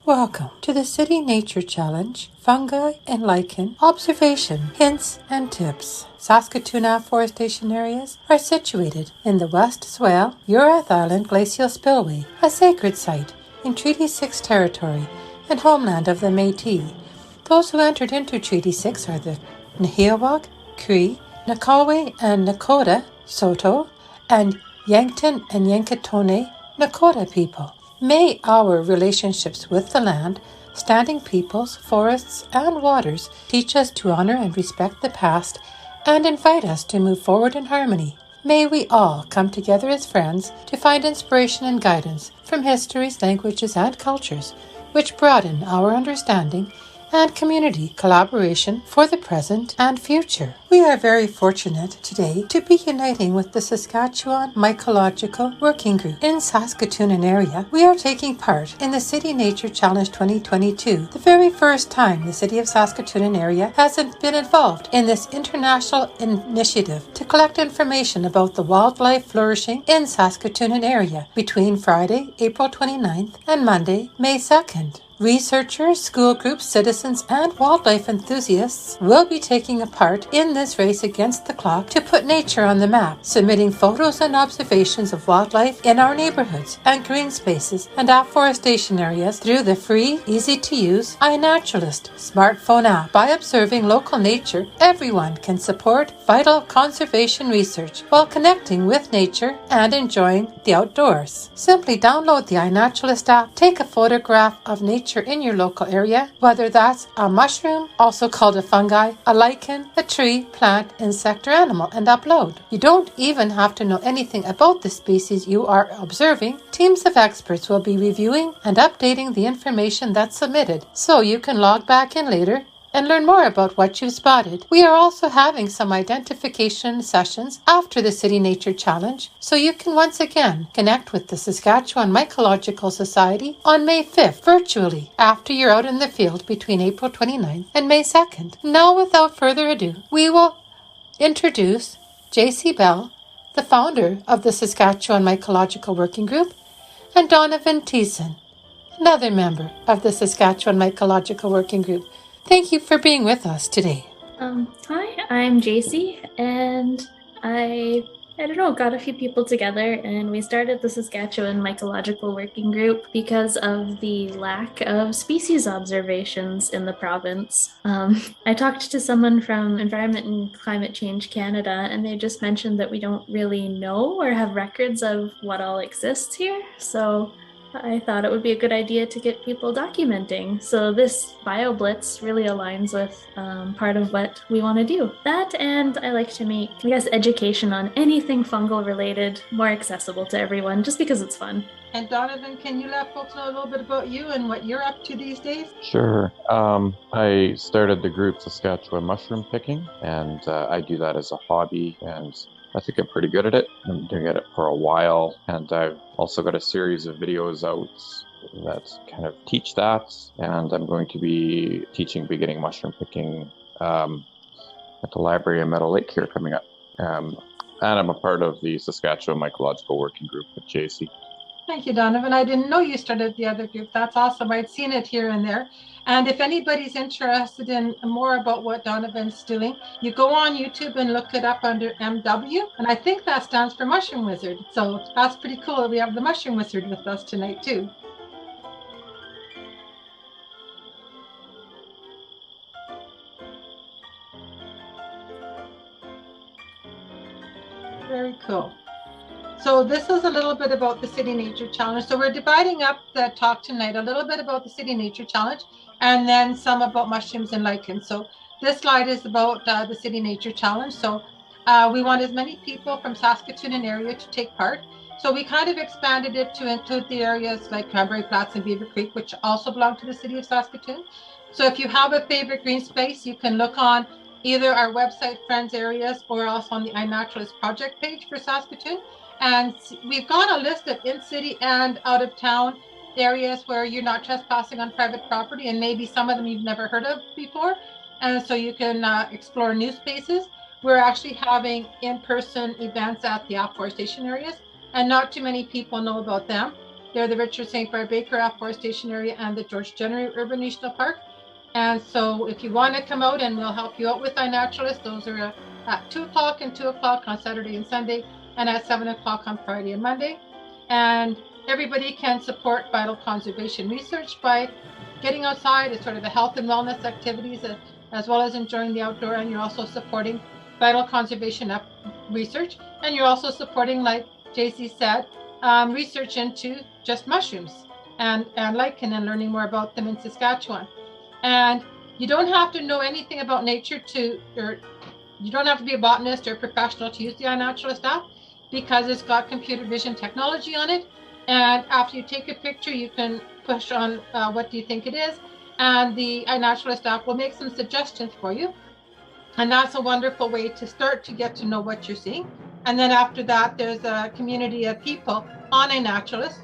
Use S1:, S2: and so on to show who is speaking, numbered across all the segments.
S1: Welcome to the City Nature Challenge, Fungi and Lichen, Observation, Hints and Tips. Saskatoon Afforestation Areas are situated in the West Swale, Urath Island Glacial Spillway, a sacred site in Treaty 6 territory and homeland of the Métis. Those who entered into Treaty 6 are the Nehiyawak, Cree, Nakalwe and Nakota, Saulteaux, and Yankton and Yankatone Nakota people. May our relationships with the land, standing peoples, forests, and waters teach us to honor and respect the past and invite us to move forward in harmony. May we all come together as friends to find inspiration and guidance from histories, languages, and cultures, which broaden our understanding and community collaboration for the present and future. We are very fortunate today to be uniting with the Saskatchewan Mycological Working Group in Saskatoon and area. We are taking part in the City Nature Challenge 2022, the very first time the City of Saskatoon and area has been involved in this international initiative to collect information about the wildlife flourishing in Saskatoon and area between Friday, April 29th and Monday, May 2nd. Researchers, school groups, citizens, and wildlife enthusiasts will be taking a part in this race against the clock to put nature on the map, submitting photos and observations of wildlife in our neighborhoods and green spaces and afforestation areas through the free, easy-to-use iNaturalist smartphone app. By observing local nature, everyone can support vital conservation research while connecting with nature and enjoying the outdoors. Simply download the iNaturalist app, take a photograph of nature in your local area, whether that's a mushroom, also called a fungi, a lichen, a tree, plant, insect, or animal, and upload. You don't even have to know anything about the species you are observing. Teams of experts will be reviewing and updating the information that's submitted, so you can log back in later and learn more about what you've spotted. We are also having some identification sessions after the City Nature Challenge, so you can once again connect with the Saskatchewan Mycological Society on May 5th virtually after you're out in the field between April 29th and May 2nd. Now, without further ado, we will introduce J.C. Bell, the founder of the Saskatchewan Mycological Working Group, and Donovan Thiessen, another member of the Saskatchewan Mycological Working Group. Thank you for being with us today.
S2: Hi, I'm JC, and I got a few people together, and we started the Saskatchewan Mycological Working Group because of the lack of species observations in the province. I talked to someone from Environment and Climate Change Canada, and they just mentioned that we don't really know or have records of what all exists here, so I thought it would be a good idea to get people documenting. So this BioBlitz really aligns with part of what we want to do. That, and I like to make, education on anything fungal related more accessible to everyone, just because it's fun.
S1: And Donovan, can you let folks know a little bit about you and what you're up to these days?
S3: Sure. I started the group Saskatchewan Mushroom Picking, and I do that as a hobby, and I think I'm pretty good at it. I've been doing it for a while, and I've also got a series of videos out that kind of teach that, and I'm going to be teaching beginning mushroom picking at the library in Meadow Lake here coming up. And I'm a part of the Saskatchewan Mycological Working Group with JC.
S1: Thank you, Donovan. I didn't know you started the other group. That's awesome. I'd seen it here and there. And if anybody's interested in more about what Donovan's doing, you go on YouTube and look it up under MW. And I think that stands for Mushroom Wizard. So that's pretty cool. We have the Mushroom Wizard with us tonight, too. Very cool. So this is a little bit about the City Nature Challenge. So we're dividing up the talk tonight, a little bit about the City Nature Challenge, and then some about mushrooms and lichens. So this slide is about the City Nature Challenge. So we want as many people from Saskatoon and area to take part. So we kind of expanded it to include the areas like Cranberry Flats and Beaver Creek, which also belong to the City of Saskatoon. So if you have a favorite green space, you can look on either our website, Friends Areas, or also on the iNaturalist project page for Saskatoon. And we've got a list of in-city and out-of-town areas where you're not trespassing on private property, and maybe some of them you've never heard of before. And so you can explore new spaces. We're actually having in-person events at the afforestation areas, and not too many people know about them. They're the Richard St. Barbe Baker Afforestation Area and the George Jenner Urban National Park. And so if you want to come out, and we'll help you out with iNaturalist, those are at 2 o'clock and 2 o'clock on Saturday and Sunday, and at 7 o'clock on Friday and Monday. And everybody can support vital conservation research by getting outside. It's sort of the health and wellness activities, as well as enjoying the outdoor. And you're also supporting vital conservation research. And you're also supporting, like JC said, research into just mushrooms and lichen, and learning more about them in Saskatchewan. And you don't have to know anything about nature or you don't have to be a botanist or a professional to use the iNaturalist app, because it's got computer vision technology on it. And after you take a picture, you can push on what do you think it is, and the iNaturalist app will make some suggestions for you. And that's a wonderful way to start to get to know what you're seeing. And then after that, there's a community of people on iNaturalist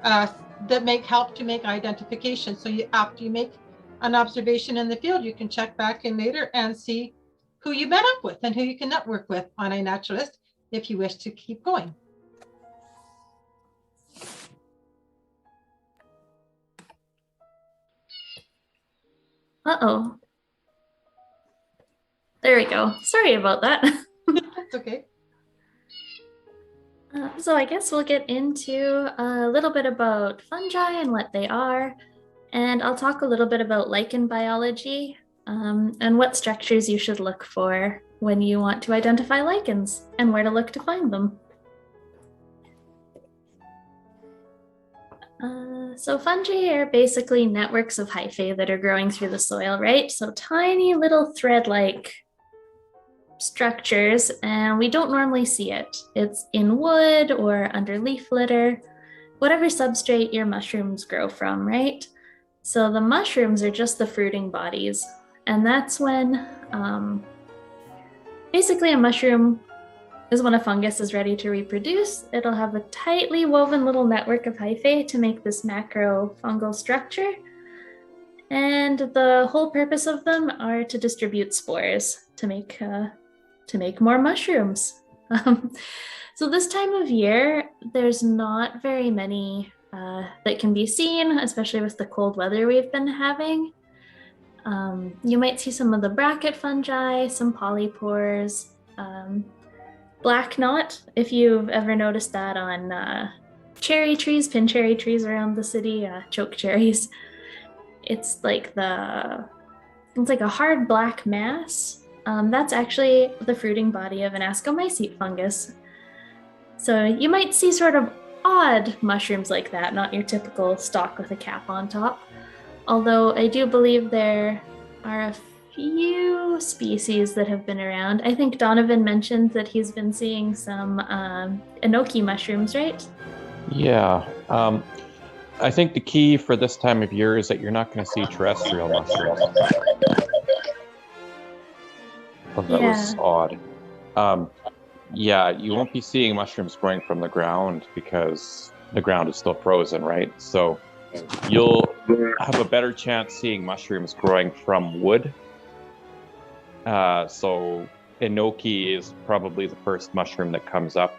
S1: that help to make identification. So after you make an observation in the field, you can check back in later and see who you met up with and who you can network with on iNaturalist if you wish to keep going.
S2: Uh-oh. There we go. Sorry about that.
S1: It's okay.
S2: So I guess we'll get into a little bit about fungi and what they are, and I'll talk a little bit about lichen biology and what structures you should look for when you want to identify lichens and where to look to find them. So fungi are basically networks of hyphae that are growing through the soil, right? So tiny little thread-like structures, and we don't normally see it. It's in wood or under leaf litter, whatever substrate your mushrooms grow from, right? So the mushrooms are just the fruiting bodies, and that's when basically a mushroom is when a fungus is ready to reproduce. It'll have a tightly woven little network of hyphae to make this macro fungal structure. And the whole purpose of them are to distribute spores to make more mushrooms. So this time of year, there's not very many that can be seen, especially with the cold weather we've been having. You might see some of the bracket fungi, some polypores, black knot, if you've ever noticed that on cherry trees, pin cherry trees around the city, choke cherries. It's like a hard black mass. That's actually the fruiting body of an ascomycete fungus. So you might see sort of odd mushrooms like that, not your typical stalk with a cap on top. Although I do believe there are a few species that have been around. I think Donovan mentioned that he's been seeing some enoki mushrooms, right?
S3: Yeah. I think the key for this time of year is that you're not going to see terrestrial mushrooms. Oh, that was odd. Yeah, you won't be seeing mushrooms growing from the ground because the ground is still frozen, right? So you'll have a better chance seeing mushrooms growing from wood. So enoki is probably the first mushroom that comes up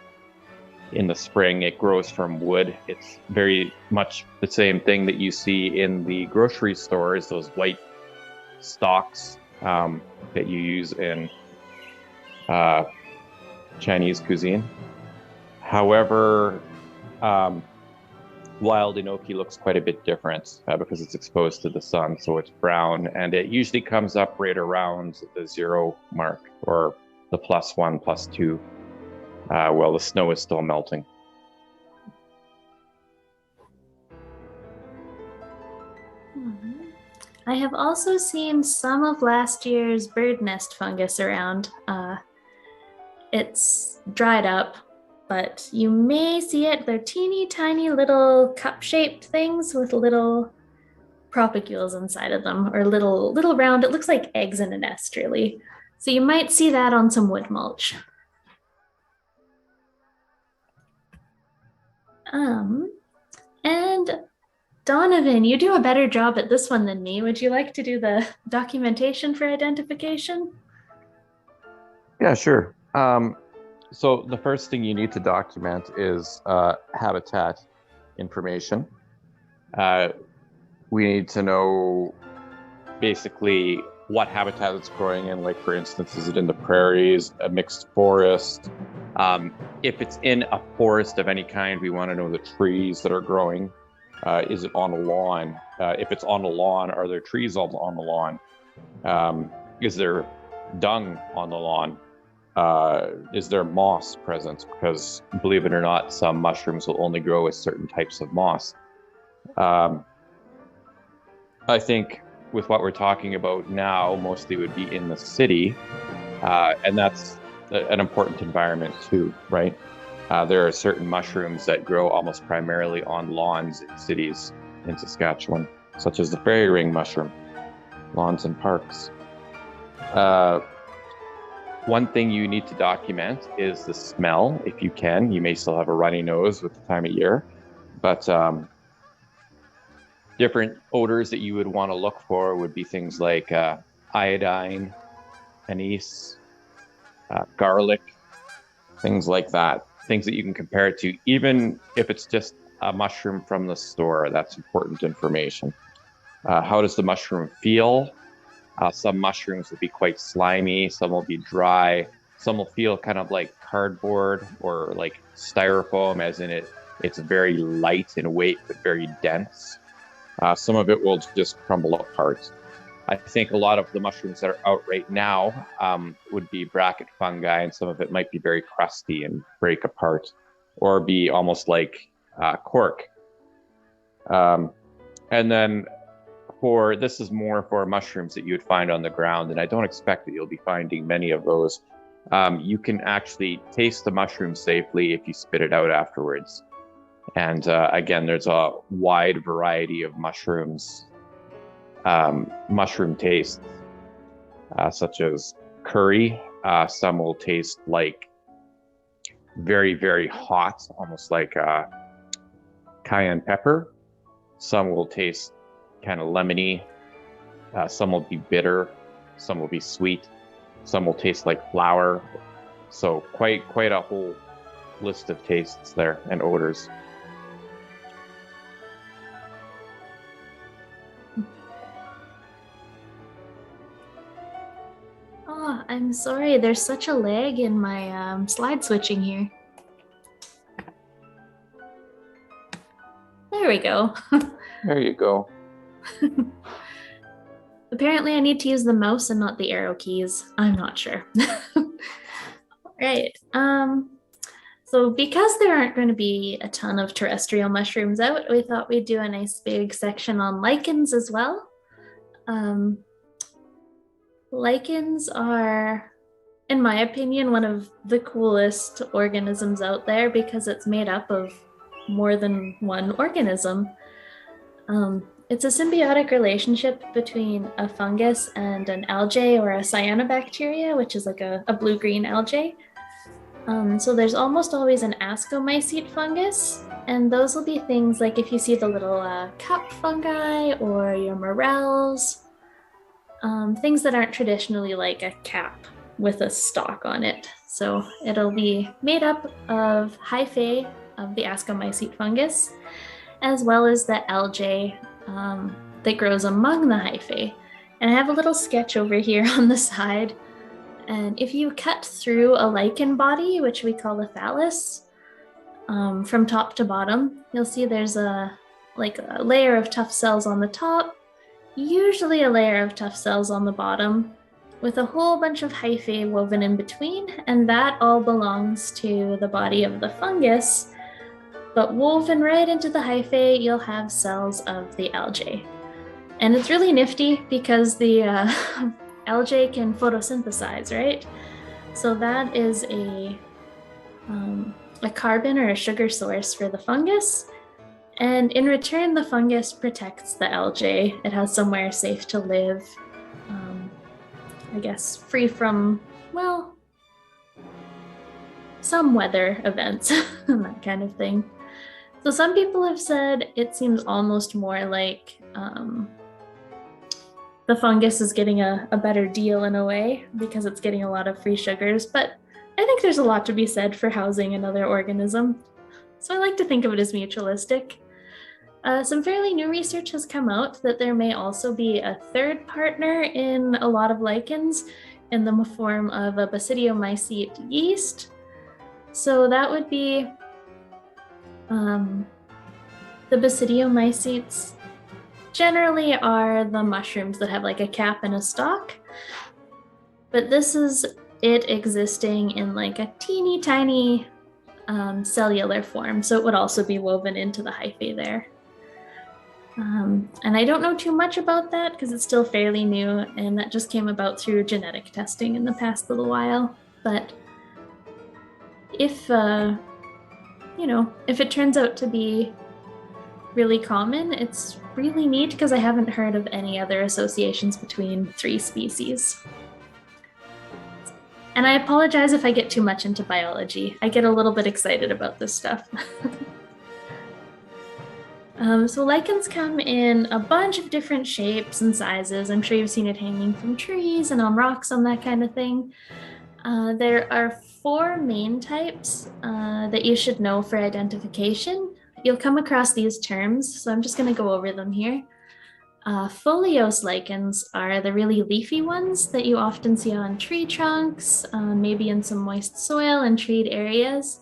S3: in the spring. It grows from wood. It's very much the same thing that you see in the grocery stores, those white stalks that you use in Chinese cuisine. However, wild enoki looks quite a bit different because it's exposed to the sun, so it's brown, and it usually comes up right around the 0 mark or the +1, +2 while the snow is still melting.
S2: I have also seen some of last year's bird nest fungus around. It's dried up, but you may see it. They're teeny tiny little cup-shaped things with little propagules inside of them, or little round, it looks like eggs in a nest, really. So you might see that on some wood mulch. And Donovan, you do a better job at this one than me. Would you like to do the documentation for identification?
S3: Yeah, sure. So the first thing you need to document is habitat. information. We need to know basically what habitat it's growing in. Like, for instance, is it in the prairies, a mixed forest? If it's in a forest of any kind, we want to know the trees that are growing. Is it on a lawn? If it's on a lawn, are there trees on the lawn? Is there dung on the lawn? Is there moss present? Because believe it or not, some mushrooms will only grow with certain types of moss. I think with what we're talking about now, mostly would be in the city, and that's an important environment too, right? There are certain mushrooms that grow almost primarily on lawns in cities in Saskatchewan, such as the fairy ring mushroom, lawns and parks. One thing you need to document is the smell, if you can. You may still have a runny nose with the time of year, but different odors that you would want to look for would be things like iodine, anise, garlic, things like that. Things that you can compare it to, even if it's just a mushroom from the store. That's important information. How does the mushroom feel? Some mushrooms will be quite slimy, some will be dry, some will feel kind of like cardboard or like styrofoam, as in it's very light in weight but very dense. Some of it will just crumble apart. I think a lot of the mushrooms that are out right now would be bracket fungi, and some of it might be very crusty and break apart or be almost like cork. And then this is more for mushrooms that you would find on the ground, and I don't expect that you'll be finding many of those. You can actually taste the mushroom safely if you spit it out afterwards. And again, there's a wide variety of mushrooms, mushroom tastes, such as curry. Some will taste like very, very hot, almost like cayenne pepper. Some will taste kind of lemony. Some will be bitter. Some will be sweet. Some will taste like flour. So quite a whole list of tastes there and odors.
S2: Oh, I'm sorry. There's such a lag in my slide switching here. There we go.
S3: There you go.
S2: Apparently I need to use the mouse and not the arrow keys. I'm not sure. Right. So because there aren't going to be a ton of terrestrial mushrooms out, we thought we'd do a nice big section on lichens as well. Lichens are, in my opinion, one of the coolest organisms out there because it's made up of more than one organism. It's a symbiotic relationship between a fungus and an algae or a cyanobacteria, which is like a blue-green algae. So there's almost always an ascomycete fungus, and those will be things like if you see the little cup fungi or your morels, things that aren't traditionally like a cap with a stalk on it. So it'll be made up of hyphae of the ascomycete fungus, as well as the algae that grows among the hyphae. And I have a little sketch over here on the side. And if you cut through a lichen body, which we call a thallus, from top to bottom, you'll see there's a layer of tough cells on the top, usually a layer of tough cells on the bottom, with a whole bunch of hyphae woven in between, and that all belongs to the body of the fungus. But woven right into the hyphae, you'll have cells of the algae. And it's really nifty because the algae can photosynthesize, right? So that is a carbon or a sugar source for the fungus. And in return, the fungus protects the algae. It has somewhere safe to live, I guess, free from, well, some weather events and that kind of thing. So some people have said it seems almost more like the fungus is getting a better deal in a way because it's getting a lot of free sugars, but I think there's a lot to be said for housing another organism. So I like to think of it as mutualistic. Some fairly new research has come out that there may also be a third partner in a lot of lichens in the form of a basidiomycete yeast. So that would be the basidiomycetes generally are the mushrooms that have like a cap and a stalk, but this is it existing in like a teeny tiny cellular form. So it would also be woven into the hyphae there. And I don't know too much about that because it's still fairly new, and that just came about through genetic testing in the past little while. But if, if it turns out to be really common, it's really neat because I haven't heard of any other associations between 3 species. And I apologize if I get too much into biology. I get a little bit excited about this stuff. So lichens come in a bunch of different shapes and sizes. I'm sure you've seen it hanging from trees and on rocks and that kind of thing. There are 4 main types that you should know for identification. You'll come across these terms, so I'm just going to go over them here. Foliose lichens are the really leafy ones that you often see on tree trunks, maybe in some moist soil and treed areas.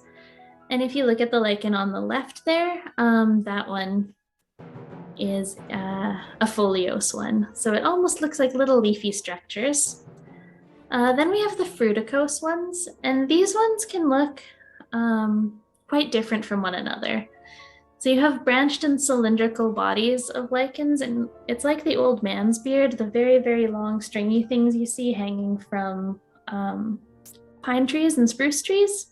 S2: And if you look at the lichen on the left there, that one is a foliose one. So it almost looks like little leafy structures. Then we have the fruticose ones, and these ones can look quite different from one another. So you have branched and cylindrical bodies of lichens, and it's like the old man's beard, the very, very long stringy things you see hanging from pine trees and spruce trees.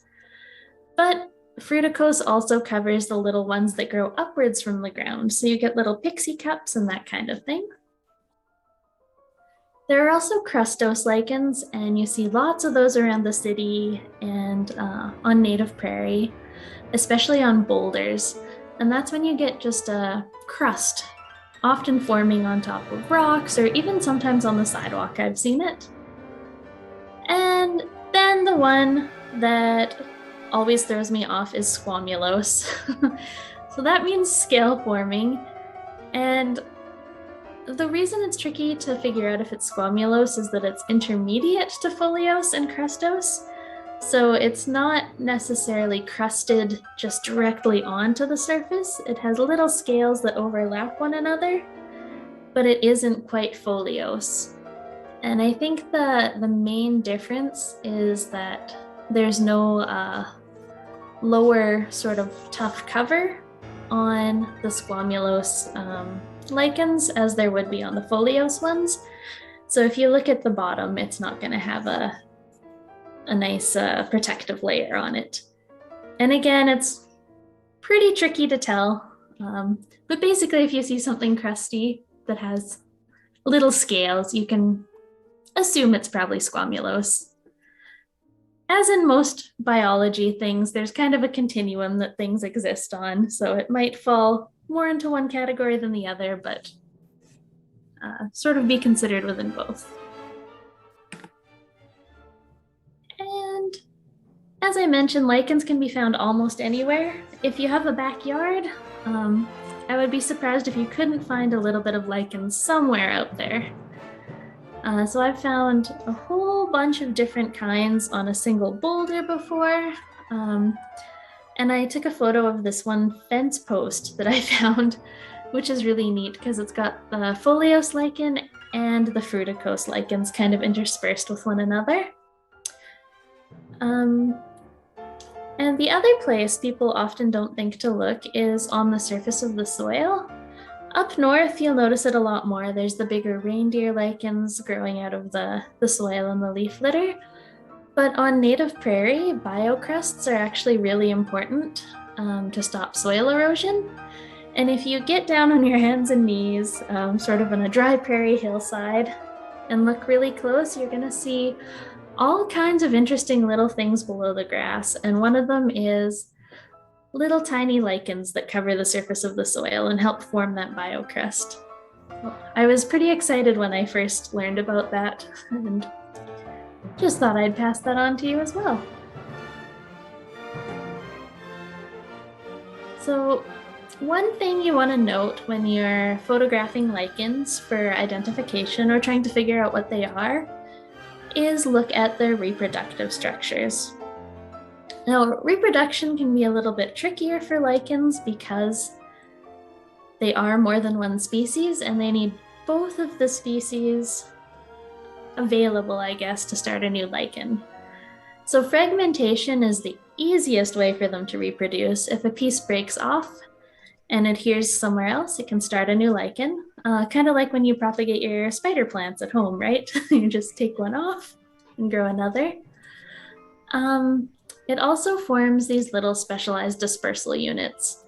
S2: But fruticose also covers the little ones that grow upwards from the ground. So you get little pixie cups and that kind of thing. There are also crustose lichens, and you see lots of those around the city and on native prairie, especially on boulders. And that's when you get just a crust, often forming on top of rocks or even sometimes on the sidewalk. I've seen it. And then the one that always throws me off is squamulose. So that means scale forming. And the reason it's tricky to figure out if it's squamulose is that it's intermediate to foliose and crustose. So it's not necessarily crusted just directly onto the surface. It has little scales that overlap one another, but it isn't quite foliose. And I think the main difference is that there's no lower sort of tough cover on the squamulose lichens as there would be on the foliose ones. So if you look at the bottom, it's not going to have a nice protective layer on it. And again, it's pretty tricky to tell. But basically, if you see something crusty that has little scales, you can assume it's probably squamulose. As in most biology things, there's kind of a continuum that things exist on. So it might fall more into one category than the other, but sort of be considered within both. And as I mentioned, lichens can be found almost anywhere. If you have a backyard, I would be surprised if you couldn't find a little bit of lichens somewhere out there. So I've found a whole bunch of different kinds on a single boulder before. And I took a photo of this one fence post that I found, which is really neat because it's got the foliose lichen and the fruticose lichens kind of interspersed with one another. And the other place people often don't think to look is on the surface of the soil. Up north, you'll notice it a lot more. There's the bigger reindeer lichens growing out of the soil and the leaf litter. But on native prairie, biocrusts are actually really important to stop soil erosion. And if you get down on your hands and knees, sort of on a dry prairie hillside, and look really close, you're gonna see all kinds of interesting little things below the grass. And one of them is little tiny lichens that cover the surface of the soil and help form that biocrust. I was pretty excited when I first learned about that, and just thought I'd pass that on to you as well. So One thing you want to note when you're photographing lichens for identification or trying to figure out what they are is look at their reproductive structures. Now, reproduction can be a little bit trickier for lichens because they are more than one species and they need both of the species available, I guess, to start a new lichen. So fragmentation is the easiest way for them to reproduce. If a piece breaks off and adheres somewhere else, it can start a new lichen. Kind of like when you propagate your spider plants at home, right? You just take one off and grow another. It also forms these little specialized dispersal units.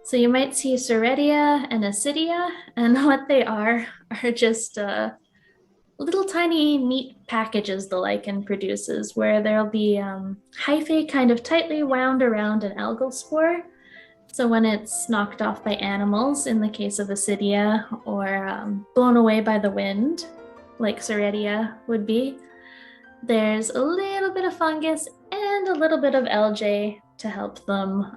S2: So you might see Soredia and Acidia, and what they are just little tiny neat packages the lichen produces where there'll be hyphae kind of tightly wound around an algal spore. So when it's knocked off by animals, in the case of Acidia, or blown away by the wind, like Soredia would be, there's a little bit of fungus and a little bit of algae to help them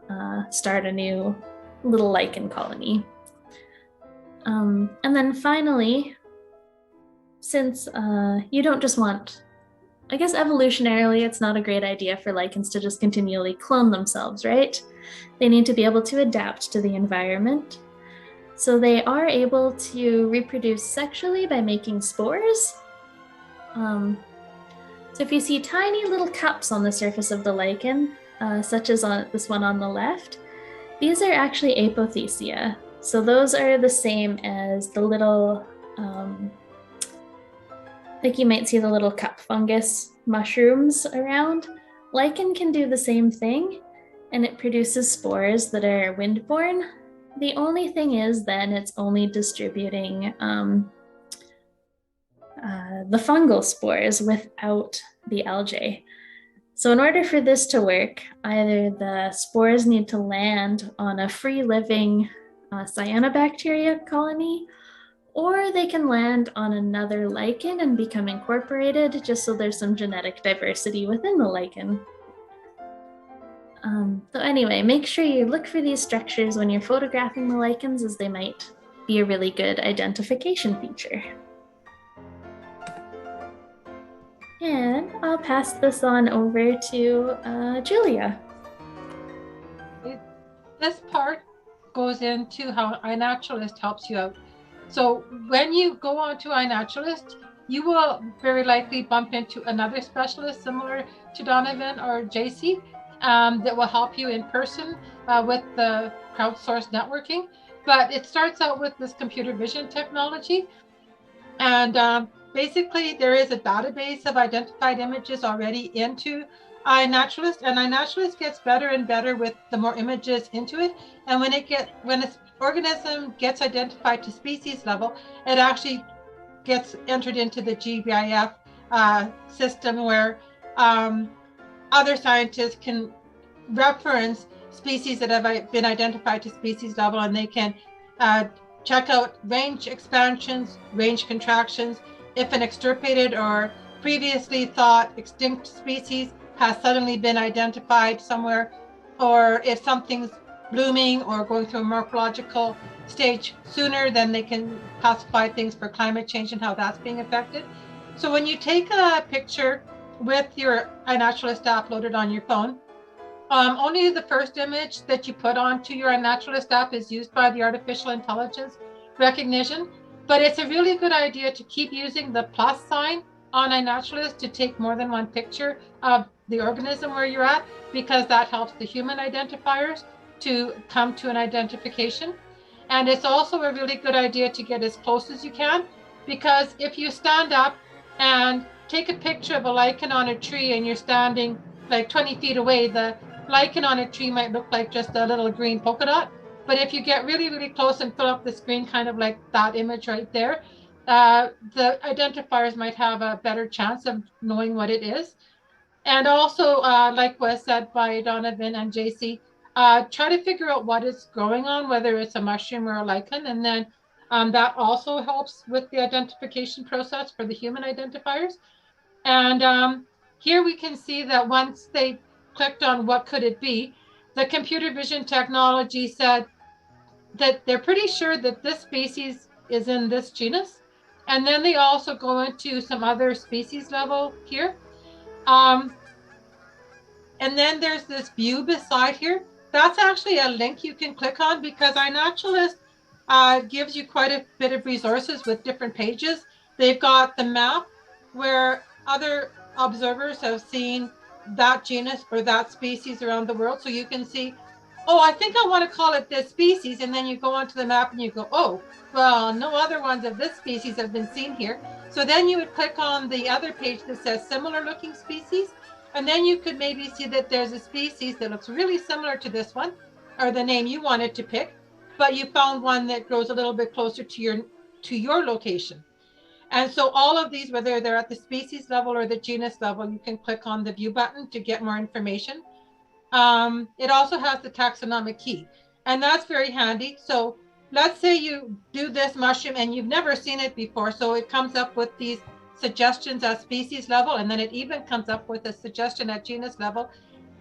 S2: start a new little lichen colony. And then finally, since you don't just want, I guess evolutionarily, it's not a great idea for lichens to just continually clone themselves, right? They need to be able to adapt to the environment. So they are able to reproduce sexually by making spores. So if you see tiny little cups on the surface of the lichen, such as on this one on the left, these are actually apothecia. So those are the same as the little, like you might see the little cup fungus mushrooms around. Lichen can do the same thing, and it produces spores that are windborne. The only thing is then it's only distributing the fungal spores without the algae. So in order for this to work, either the spores need to land on a free-living cyanobacteria colony, or they can land on another lichen and become incorporated, just so there's some genetic diversity within the lichen. So anyway, make sure you look for these structures when you're photographing the lichens, as they might be a really good identification feature. And I'll pass this on over to Julia.
S1: This part goes into how iNaturalist helps you out. So when you go onto iNaturalist, you will very likely bump into another specialist similar to Donovan or JC that will help you in person with the crowdsourced networking. But it starts out with this computer vision technology. And basically, there is a database of identified images already into iNaturalist, and iNaturalist gets better and better with the more images into it. And when an organism gets identified to species level, it actually gets entered into the GBIF system, where other scientists can reference species that have been identified to species level, and they can check out range expansions, range contractions. If an extirpated or previously thought extinct species has suddenly been identified somewhere, or if something's blooming or going through a morphological stage sooner, then they can classify things for climate change and how that's being affected. So when you take a picture with your iNaturalist app loaded on your phone, only the first image that you put onto your iNaturalist app is used by the artificial intelligence recognition, but it's a really good idea to keep using the plus sign on iNaturalist to take more than one picture of the organism where you're at, because that helps the human identifiers to come to an identification. And it's also a really good idea to get as close as you can, because if you stand up and take a picture of a lichen on a tree and you're standing like 20 feet away, the lichen on a tree might look like just a little green polka dot. But if you get really, really close and fill up the screen, kind of like that image right there, the identifiers might have a better chance of knowing what it is. And also, like was said by Donovan and JC, try to figure out what is growing on, whether it's a mushroom or a lichen. And then that also helps with the identification process for the human identifiers. And here we can see that once they clicked on what could it be, the computer vision technology said, that they're pretty sure that this species is in this genus. And then they also go into some other species level here. And then there's this view beside here. That's actually a link you can click on, because iNaturalist gives you quite a bit of resources with different pages. They've got the map where other observers have seen that genus or that species around the world. So you can see, oh, I think I want to call it this species. And then you go onto the map and you go, oh, well, no other ones of this species have been seen here. So then you would click on the other page that says similar looking species. And then you could maybe see that there's a species that looks really similar to this one, or the name you wanted to pick, but you found one that grows a little bit closer to your location. And so all of these, whether they're at the species level or the genus level, you can click on the view button to get more information. It also has the taxonomic key, and that's very handy. So let's say you do this mushroom and you've never seen it before. So it comes up with these suggestions at species level, and then it even comes up with a suggestion at genus level.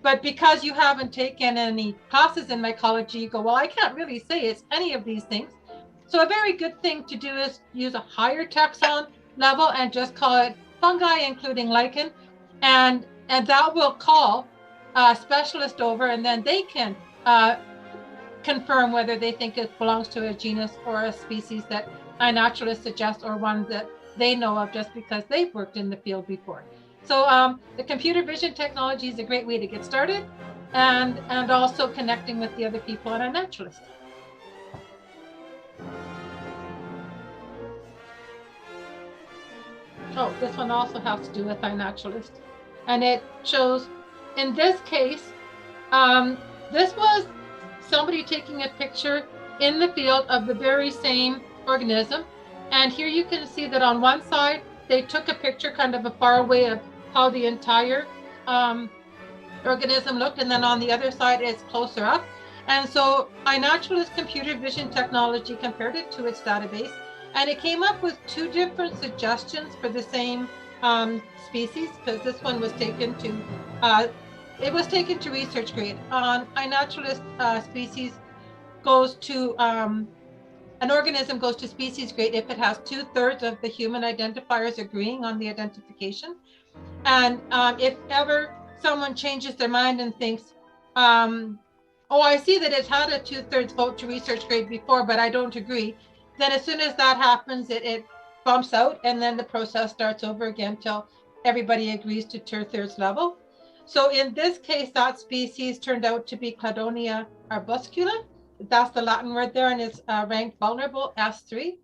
S1: But because you haven't taken any classes in mycology, you go, well, I can't really say it's any of these things. So a very good thing to do is use a higher taxon level and just call it fungi, including lichen. And that will call a specialist over, and then they can confirm whether they think it belongs to a genus or a species that iNaturalist suggests, or one that they know of just because they've worked in the field before. So the computer vision technology is a great way to get started, and also connecting with the other people on iNaturalist. Oh, this one also has to do with iNaturalist. And it shows, in this case, this was somebody taking a picture in the field of the very same organism. And here you can see that on one side, they took a picture kind of a far away of how the entire organism looked. And then on the other side, it's closer up. And so iNaturalist computer vision technology compared it to its database, and it came up with two different suggestions for the same species, because this one was taken to research grade. On iNaturalist, species goes to an organism goes to species grade if it has 2/3 of the human identifiers agreeing on the identification. And if ever someone changes their mind and thinks, oh, I see that it's had a 2/3 vote to research grade before, but I don't agree, then as soon as that happens, it bumps out, and then the process starts over again till everybody agrees to 2/3 level. So in this case, that species turned out to be Cladonia arbuscula. That's the Latin word there, and it's ranked vulnerable S3.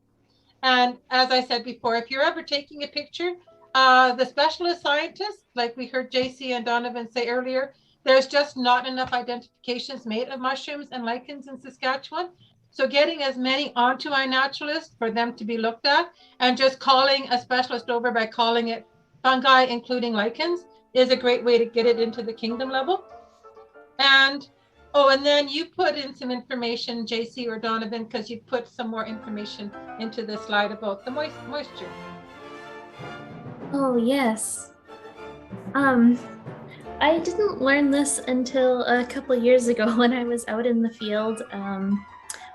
S1: And as I said before, if you're ever taking a picture, the specialist scientists, like we heard JC and Donovan say earlier, there's just not enough identifications made of mushrooms and lichens in Saskatchewan. So getting as many onto iNaturalist for them to be looked at, and just calling a specialist over by calling it fungi, including lichens, is a great way to get it into the kingdom level. And oh, and then you put in some information, JC or Donovan, because you put some more information into the slide about the moisture.
S2: Oh, yes. I didn't learn this until a couple years ago when I was out in the field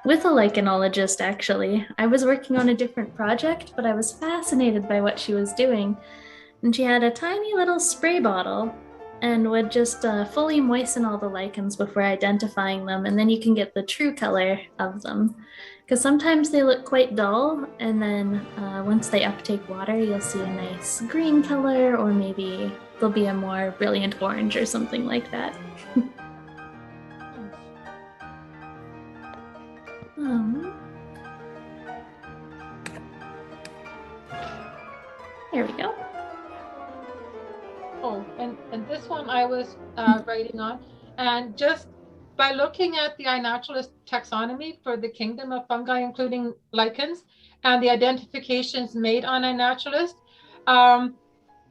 S2: with a lichenologist, actually. I was working on a different project, but I was fascinated by what she was doing. And she had a tiny little spray bottle and would just fully moisten all the lichens before identifying them. And then you can get the true color of them. Because sometimes they look quite dull, and then once they uptake water, you'll see a nice green color, or maybe there'll be a more brilliant orange or something like that. There we go.
S1: Oh, and this one I was writing on, and just by looking at the iNaturalist taxonomy for the kingdom of fungi, including lichens, and the identifications made on iNaturalist,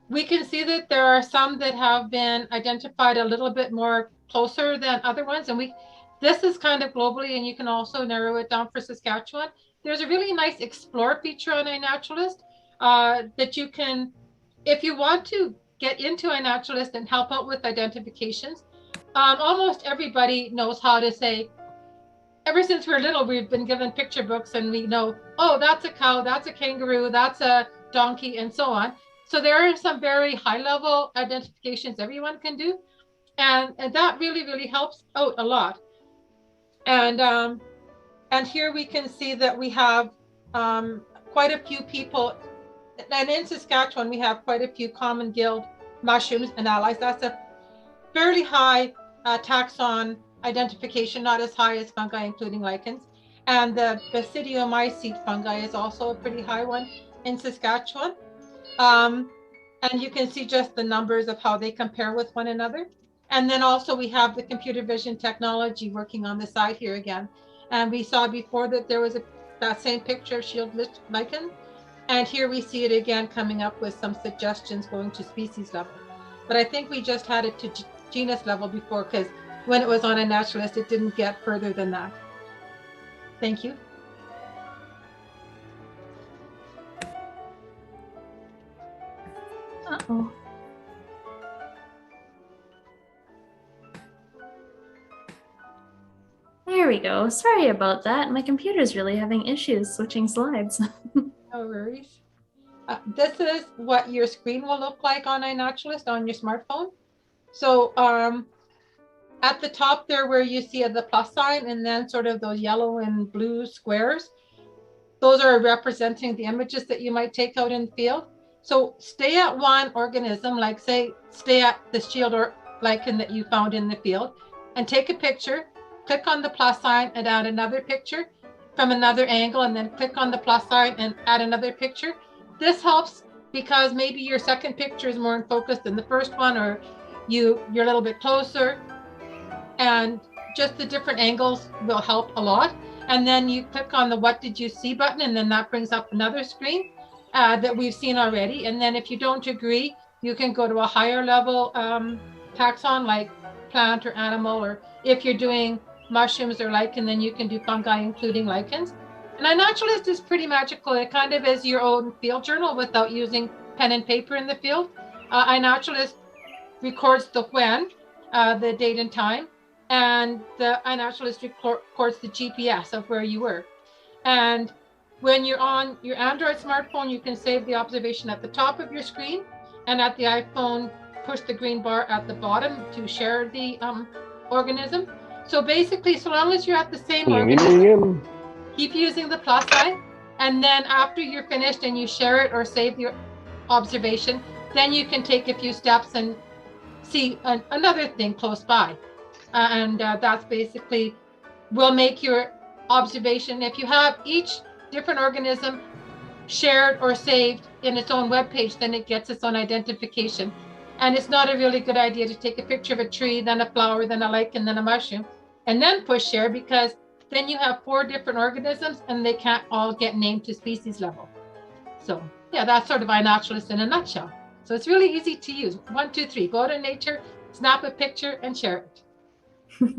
S1: we can see that there are some that have been identified a little bit more closer than other ones. And this is kind of globally, and you can also narrow it down for Saskatchewan. There's a really nice explore feature on iNaturalist that you can, if you want to get into iNaturalist and help out with identifications. Almost everybody knows how to say, ever since we were little, we've been given picture books and we know, oh, that's a cow, that's a kangaroo, that's a donkey, and so on. So there are some very high level identifications everyone can do. And that really, really helps out a lot. And here we can see that we have quite a few people. And in Saskatchewan, we have quite a few common guild mushrooms and allies. That's a fairly high taxon identification, not as high as fungi, including lichens. And the basidiomycete fungi is also a pretty high one in Saskatchewan. And you can see just the numbers of how they compare with one another. And then also we have the computer vision technology working on the side here again. And we saw before that there was that same picture of shield lichen. And here we see it again coming up with some suggestions going to species level. But I think we just had it to genus level before, because when it was on iNaturalist, it didn't get further than that. Thank you.
S2: Uh-oh. There we go. Sorry about that. My computer's really having issues switching slides.
S1: No worries. This is what your screen will look like on iNaturalist on your smartphone. So at the top there where you see the plus sign and then sort of those yellow and blue squares, those are representing the images that you might take out in the field. So stay at one organism, like say, stay at the shield or lichen that you found in the field and take a picture, click on the plus sign and add another picture from another angle, and then click on the plus sign and add another picture. This helps because maybe your second picture is more in focus than the first one, or you're a little bit closer, and just the different angles will help a lot. And then you click on the what did you see button, and then that brings up another screen that we've seen already. And then if you don't agree, you can go to a higher level taxon like plant or animal, or if you're doing mushrooms or lichen, then you can do fungi, including lichens. And iNaturalist is pretty magical. It kind of is your own field journal without using pen and paper in the field. iNaturalist records the when, the date and time, and the iNaturalist records the GPS of where you were. And when you're on your Android smartphone, you can save the observation at the top of your screen, and at the iPhone, push the green bar at the bottom to share the organism. So basically, so long as you're at the same organism, keep using the plus sign, and then after you're finished and you share it or save your observation, then you can take a few steps and see another thing close by. And that's basically will make your observation. If you have each different organism shared or saved in its own web page, then it gets its own identification. And it's not a really good idea to take a picture of a tree, then a flower, then a lichen, then a mushroom, and then push share, because then you have 4 different organisms and they can't all get named to species level. So yeah, that's sort of iNaturalist in a nutshell. So it's really easy to use. 1, 2, 3, go to nature, snap a picture and share it.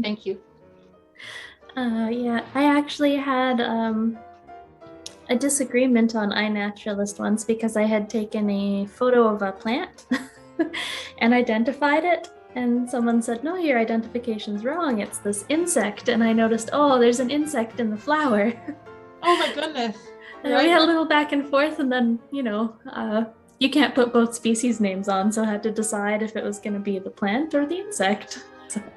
S1: Thank you.
S2: Yeah, I actually had a disagreement on iNaturalist once because I had taken a photo of a plant and identified it, and someone said, no, your identification's wrong, it's this insect. And I noticed, oh, there's an insect in the flower.
S1: Oh my goodness.
S2: And we had a little back and forth, and then, you can't put both species names on, so I had to decide if it was going to be the plant or the insect.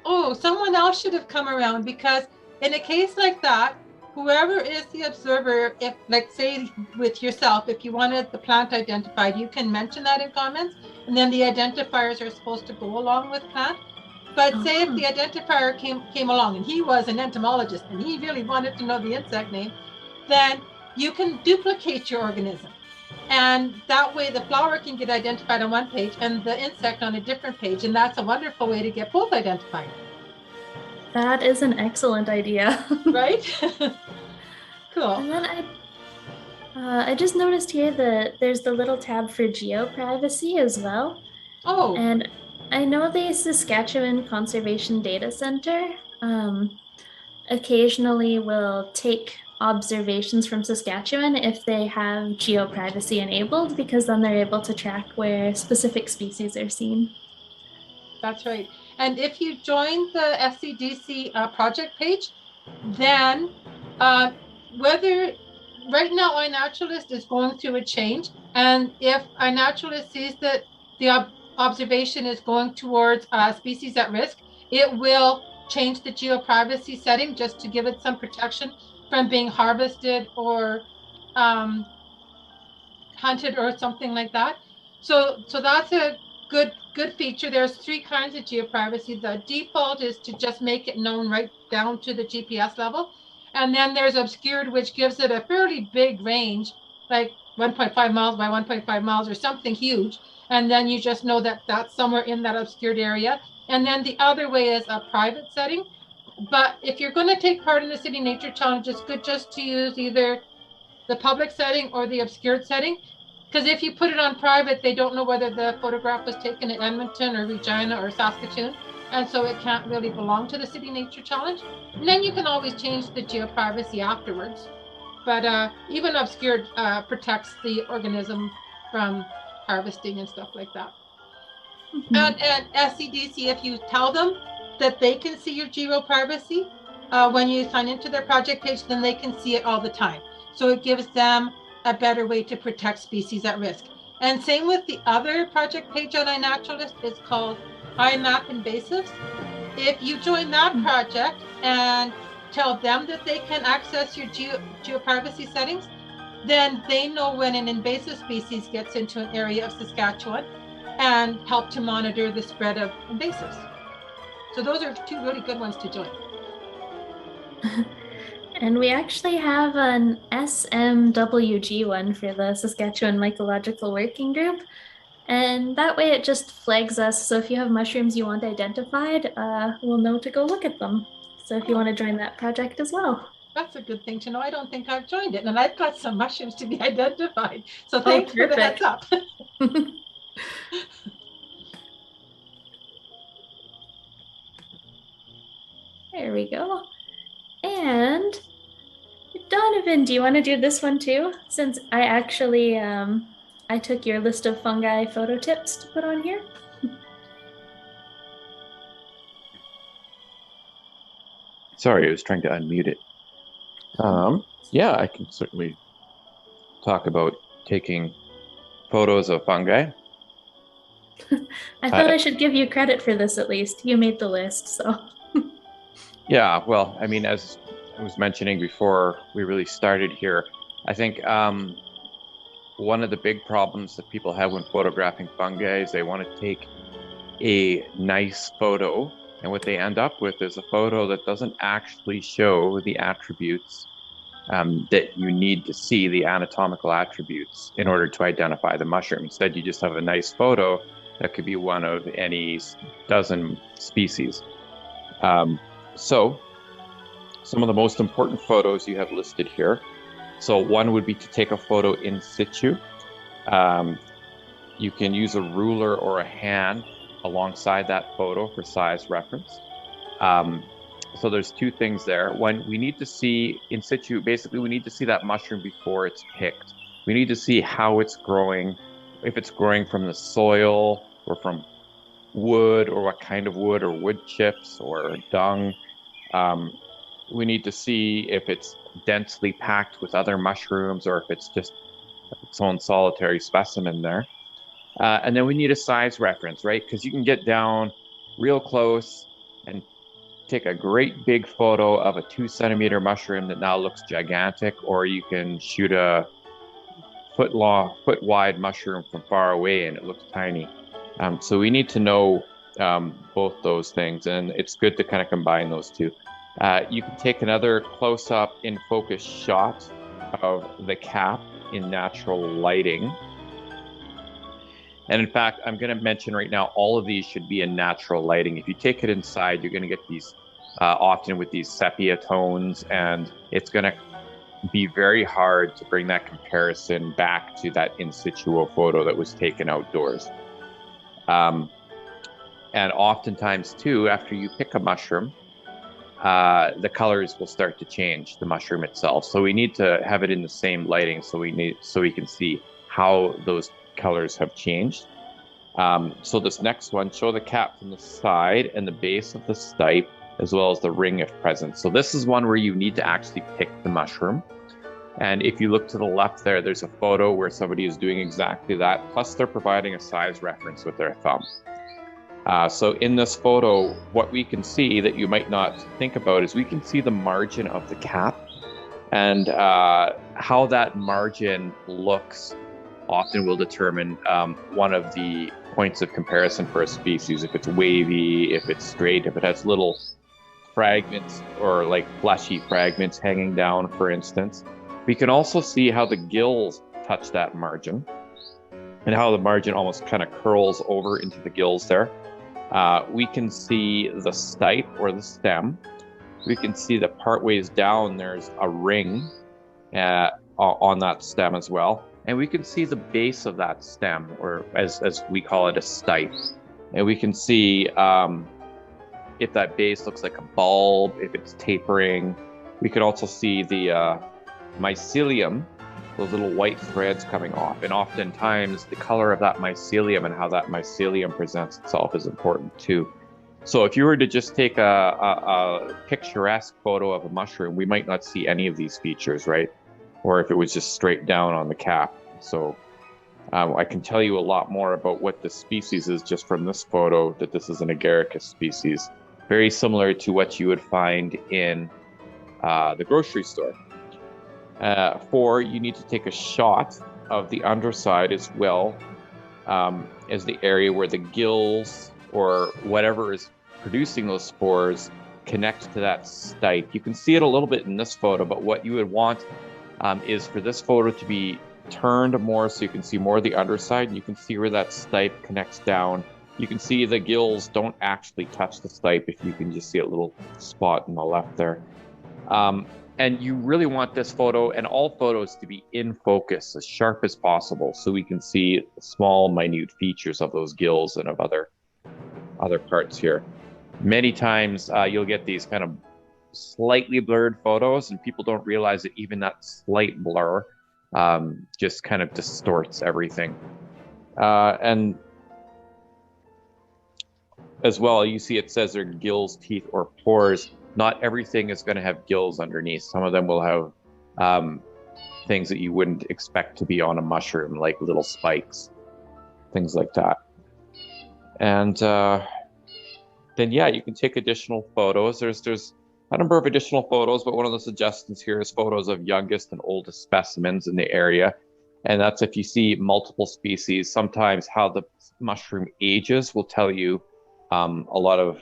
S1: Oh, someone else should have come around, because in a case like that, whoever is the observer, if, like, say with yourself, if you wanted the plant identified, you can mention that in comments, and then the identifiers are supposed to go along with plant. But say if the identifier came along and he was an entomologist and he really wanted to know the insect name, then you can duplicate your organism. And that way the flower can get identified on one page and the insect on a different page. And that's a wonderful way to get both identified.
S2: That is an excellent idea.
S1: Right? Cool.
S2: And then I just noticed here that there's the little tab for geoprivacy as well.
S1: Oh.
S2: And I know the Saskatchewan Conservation Data Center occasionally will take observations from Saskatchewan if they have geoprivacy enabled, because then they're able to track where specific species are seen.
S1: That's right. And if you join the SCDC project page, then whether right now iNaturalist is going through a change, and if iNaturalist sees that the observation is going towards species at risk, it will change the geoprivacy setting just to give it some protection from being harvested or hunted or something like that. So that's a good feature. There's three kinds of geoprivacy. The default is to just make it known right down to the GPS level. And then there's obscured, which gives it a fairly big range, like 1.5 miles by 1.5 miles or something huge. And then you just know that that's somewhere in that obscured area. And then the other way is a private setting. But if you're going to take part in the City Nature Challenge, it's good just to use either the public setting or the obscured setting. Because if you put it on private, they don't know whether the photograph was taken in Edmonton or Regina or Saskatoon. And so it can't really belong to the City Nature Challenge. And then you can always change the geoprivacy afterwards. But even obscured protects the organism from harvesting and stuff like that. And SCDC, if you tell them that they can see your geoprivacy when you sign into their project page, then they can see it all the time. So it gives them a better way to protect species at risk. And same with the other project page on iNaturalist, it's called IMAP Invasives. If you join that project and tell them that they can access your geoprivacy settings, then they know when an invasive species gets into an area of Saskatchewan and help to monitor the spread of invasives. So those are two really good ones to join.
S2: And we actually have an SMWG one for the Saskatchewan Mycological Working Group. And that way it just flags us. So if you have mushrooms you want identified, we'll know to go look at them. So if you want to join that project as well.
S1: That's a good thing to know. I don't think I've joined it, and I've got some mushrooms to be identified. So thanks for the heads up.
S2: There we go. And Donovan, do you want to do this one too? Since I actually I took your list of fungi photo tips to put on here.
S3: Sorry, I was trying to unmute it. Yeah, I can certainly talk about taking photos of fungi.
S2: I thought I should give you credit for this at least. You made the list, so.
S3: Yeah, well, I mean, as I was mentioning before we really started here, I think one of the big problems that people have when photographing fungi is they want to take a nice photo, and what they end up with is a photo that doesn't actually show the attributes that you need to see, the anatomical attributes, in order to identify the mushroom. Instead, you just have a nice photo that could be one of any dozen species. So some of the most important photos you have listed here. So one would be to take a photo in situ. You can use a ruler or a hand alongside that photo for size reference. So there's two things there. One, we need to see in situ, basically we need to see that mushroom before it's picked. We need to see how it's growing, if it's growing from the soil or from wood, or what kind of wood, or wood chips or dung. We need to see if it's densely packed with other mushrooms or if it's just its own solitary specimen there. And then we need a size reference, right? Because you can get down real close and take a great big photo of a 2-centimeter mushroom that now looks gigantic, or you can shoot a foot wide mushroom from far away and it looks tiny. So we need to know both those things, and it's good to kind of combine those two. You can take another close-up in focus shot of the cap in natural lighting. And in fact, I'm going to mention right now, all of these should be in natural lighting. If you take it inside, you're going to get these often with these sepia tones, and it's going to be very hard to bring that comparison back to that in situ photo that was taken outdoors. And oftentimes too, after you pick a mushroom, the colors will start to change, the mushroom itself. So we need to have it in the same lighting so we can see how those colors have changed. So this next one, show the cap from the side and the base of the stipe as well as the ring if present. So this is one where you need to actually pick the mushroom. And if you look to the left there, there's a photo where somebody is doing exactly that, plus they're providing a size reference with their thumb. So in this photo, what we can see that you might not think about is we can see the margin of the cap, and how that margin looks often will determine one of the points of comparison for a species. If it's wavy, if it's straight, if it has little fragments or like fleshy fragments hanging down, for instance. We can also see how the gills touch that margin and how the margin almost kind of curls over into the gills there. We can see the stipe or the stem. We can see that partways down there's a ring on that stem as well. And we can see the base of that stem, or as we call it, a stipe. And we can see if that base looks like a bulb, if it's tapering. We can also see the mycelium, those little white threads coming off. And oftentimes the color of that mycelium and how that mycelium presents itself is important too. So if you were to just take a picturesque photo of a mushroom, we might not see any of these features, right? Or if it was just straight down on the cap. So I can tell you a lot more about what the species is just from this photo, that this is an agaricus species, very similar to what you would find in the grocery store. 4, you need to take a shot of the underside as well as the area where the gills or whatever is producing those spores connect to that stipe. You can see it a little bit in this photo, but what you would want is for this photo to be turned more so you can see more of the underside. You can see where that stipe connects down. You can see the gills don't actually touch the stipe if you can just see a little spot on the left there. And you really want this photo and all photos to be in focus, as sharp as possible, so we can see small, minute features of those gills and of other parts here. Many times you'll get these kind of slightly blurred photos, and people don't realize that even that slight blur just kind of distorts everything. And as well, you see it says they're gills, teeth, or pores. Not everything is going to have gills underneath. Some of them will have things that you wouldn't expect to be on a mushroom, like little spikes, things like that. And then, yeah, you can take additional photos. There's a number of additional photos, but one of the suggestions here is photos of youngest and oldest specimens in the area. And that's if you see multiple species, sometimes how the mushroom ages will tell you a lot of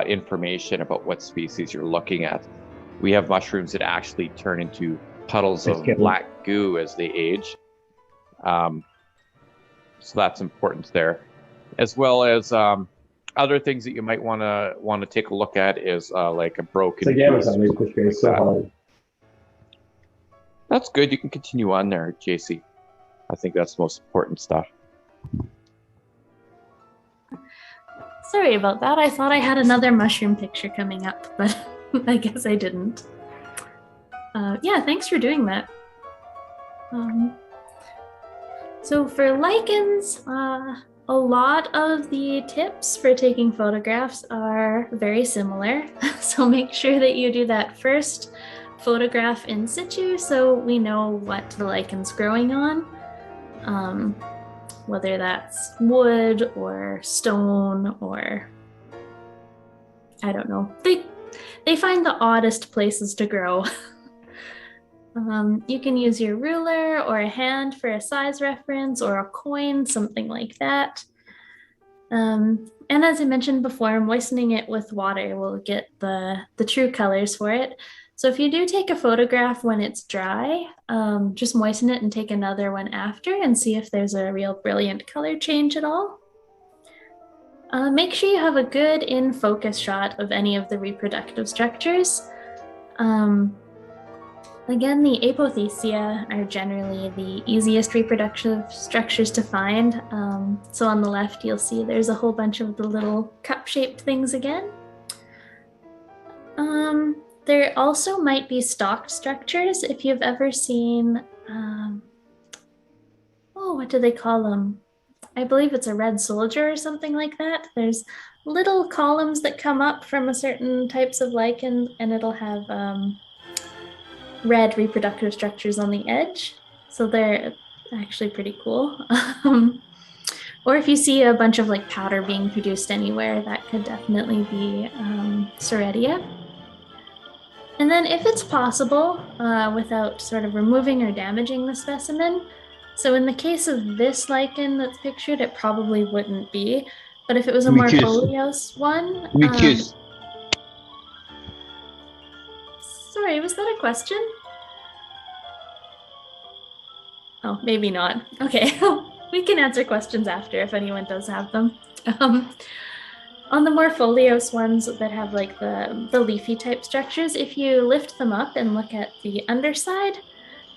S3: information about what species you're looking at. We have mushrooms that actually turn into puddles of black goo as they age. So that's important there. As well as other things that you might want to take a look at is like a broken piece. That's good. You can continue on there, JC. I think that's the most important stuff.
S2: Sorry about that. I thought I had another mushroom picture coming up, but I guess I didn't. Yeah, thanks for doing that. So for lichens, a lot of the tips for taking photographs are very similar. So make sure that you do that first photograph in situ so we know what the lichen's growing on. Whether that's wood or stone or, I don't know. They find the oddest places to grow. You can use your ruler or a hand for a size reference, or a coin, something like that. And as I mentioned before, moistening it with water will get the true colors for it. So if you do take a photograph when it's dry, just moisten it and take another one after and see if there's a real brilliant color change at all. Make sure you have a good in-focus shot of any of the reproductive structures. Again, the apothecia are generally the easiest reproductive structures to find. So on the left, you'll see there's a whole bunch of the little cup-shaped things again. There also might be stalked structures. If you've ever seen, what do they call them? I believe it's a red soldier or something like that. There's little columns that come up from a certain types of lichen, and it'll have red reproductive structures on the edge. So they're actually pretty cool. Or if you see a bunch of like powder being produced anywhere, that could definitely be Soredia. And then if it's possible, without sort of removing or damaging the specimen, so in the case of this lichen that's pictured, it probably wouldn't be, but if it was a Morpholios one, sorry, was that a question? Oh, maybe not. Okay, we can answer questions after if anyone does have them. On the Morpholios ones that have like the leafy type structures, if you lift them up and look at the underside,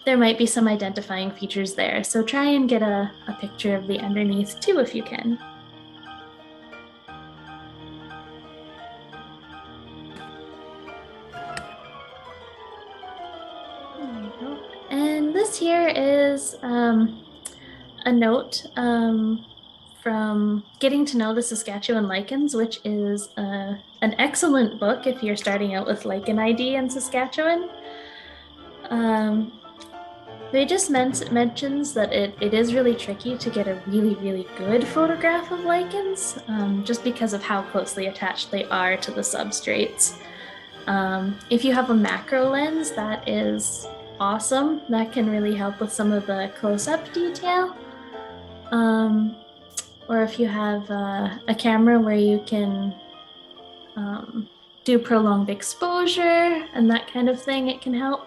S2: there might be some identifying features there. So try and get a picture of the underneath too if you can. There you go. And this here is a note from Getting to Know the Saskatchewan Lichens, which is an excellent book if you're starting out with lichen ID in Saskatchewan. They just mentions that it is really tricky to get a really, really good photograph of lichens, just because of how closely attached they are to the substrates. If you have a macro lens, that is awesome. That can really help with some of the close-up detail. Or if you have a camera where you can do prolonged exposure and that kind of thing, it can help.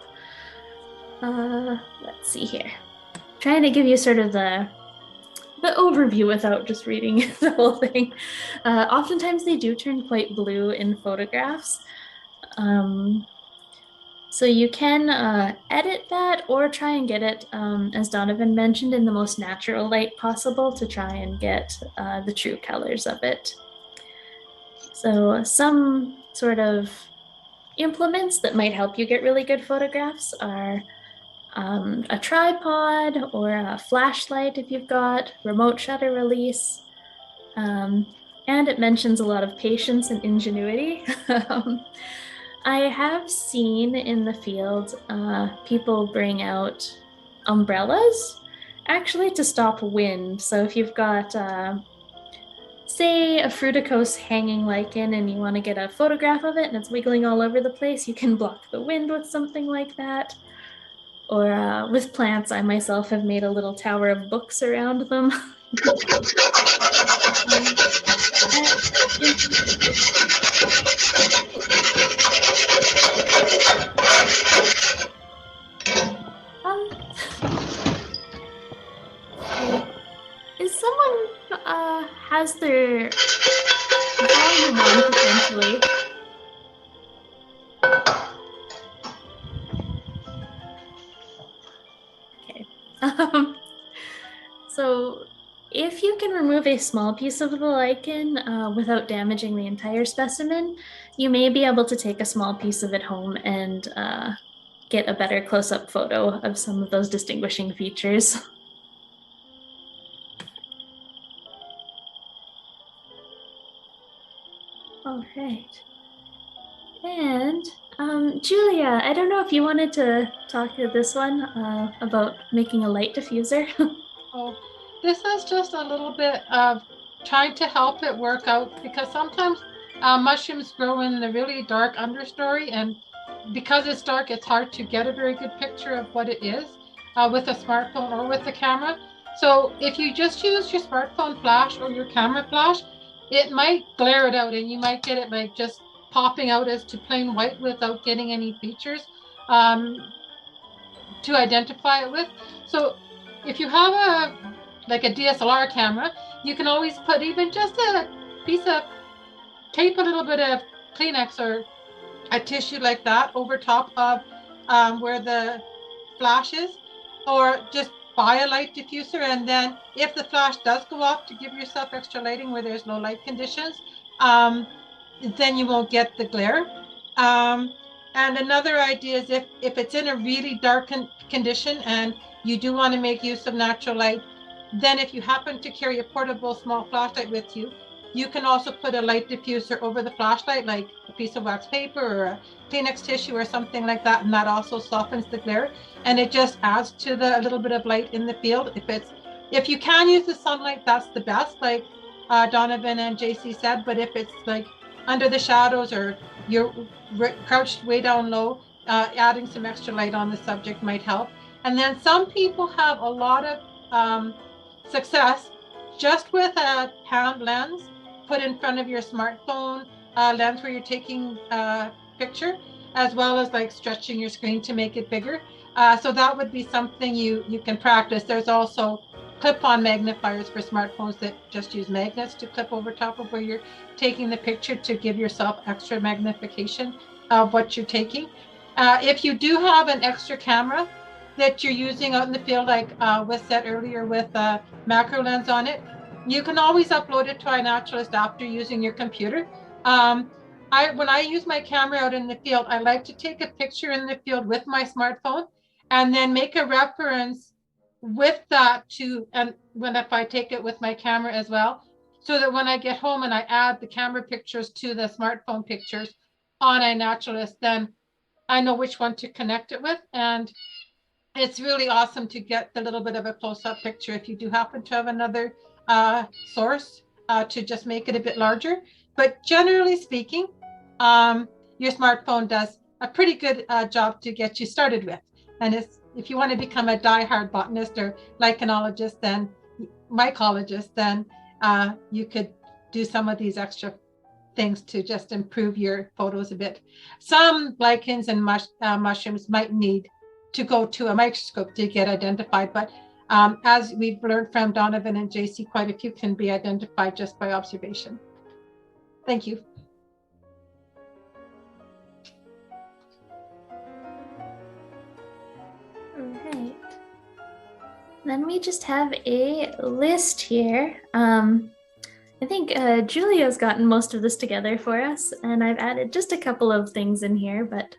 S2: Let's see here. Trying to give you sort of the overview without just reading the whole thing. Oftentimes they do turn quite blue in photographs. So you can edit that or try and get it, as Donovan mentioned, in the most natural light possible to try and get the true colors of it. So some sort of implements that might help you get really good photographs are a tripod or a flashlight if you've got, remote shutter release, and it mentions a lot of patience and ingenuity. I have seen in the field people bring out umbrellas actually to stop wind. So if you've got, say, a fruticose hanging lichen and you want to get a photograph of it and it's wiggling all over the place, you can block the wind with something like that. Or with plants, I myself have made a little tower of books around them. Is someone has their volume on potentially? Okay. So if you can remove a small piece of the lichen without damaging the entire specimen, you may be able to take a small piece of it home and get a better close-up photo of some of those distinguishing features. All right. And Julia, I don't know if you wanted to talk to this one about making a light diffuser.
S1: Oh, this is just a little bit of trying to help it work out, because sometimes mushrooms grow in the really dark understory, and because it's dark, it's hard to get a very good picture of what it is with a smartphone or with the camera. So if you just use your smartphone flash or your camera flash, it might glare it out and you might get it like just popping out as to plain white without getting any features to identify it with. So if you have a DSLR camera, you can always put even just a piece of tape, a little bit of Kleenex or a tissue like that over top of where the flash is, or just buy a light diffuser, and then if the flash does go off, to give yourself extra lighting where there's low light conditions, then you won't get the glare. And another idea is if it's in a really dark condition and you do want to make use of natural light, then if you happen to carry a portable small flashlight with you, you can also put a light diffuser over the flashlight, like a piece of wax paper or a Kleenex tissue or something like that, and that also softens the glare, and it just adds to a little bit of light in the field. If you can use the sunlight, that's the best, like Donovan and JC said. But if it's like under the shadows or you're crouched way down low, adding some extra light on the subject might help. And then some people have a lot of success just with a hand lens put in front of your smartphone lens where you're taking a picture, as well as like stretching your screen to make it bigger. So that would be something you can practice. There's also clip-on magnifiers for smartphones that just use magnets to clip over top of where you're taking the picture to give yourself extra magnification of what you're taking. If you do have an extra camera that you're using out in the field, like was said earlier with a macro lens on it, you can always upload it to iNaturalist after using your computer. When I use my camera out in the field, I like to take a picture in the field with my smartphone and then make a reference with that if I take it with my camera as well, so that when I get home and I add the camera pictures to the smartphone pictures on iNaturalist, then I know which one to connect it with. And it's really awesome to get the little bit of a close-up picture if you do happen to have another source to just make it a bit larger. But generally speaking, your smartphone does a pretty good job to get you started with. And if you want to become a die-hard botanist or lichenologist, then mycologist, then you could do some of these extra things to just improve your photos a bit. Some lichens and mushrooms might need to go to a microscope to get identified, but as we've learned from Donovan and JC, quite a few can be identified just by observation. Thank you.
S2: Right. Then we just have a list here. I think Julia's gotten most of this together for us, and I've added just a couple of things in here, but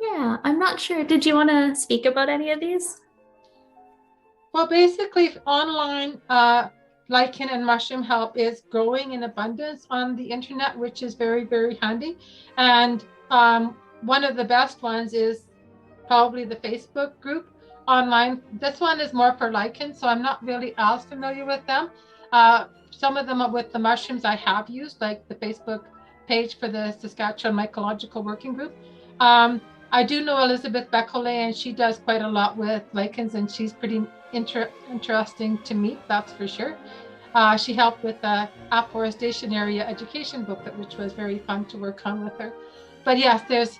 S2: yeah, I'm not sure. Did you want to speak about any of these?
S1: Well, basically, online lichen and mushroom help is growing in abundance on the internet, which is very, very handy. And one of the best ones is probably the Facebook group online. This one is more for lichens, so I'm not really as familiar with them. Some of them with the mushrooms I have used, like the Facebook page for the Saskatchewan Mycological Working Group. I do know Elizabeth Beckley, and she does quite a lot with lichens, and she's pretty interesting to meet, that's for sure. She helped with the Afforestation Area education booklet, which was very fun to work on with her. But yes,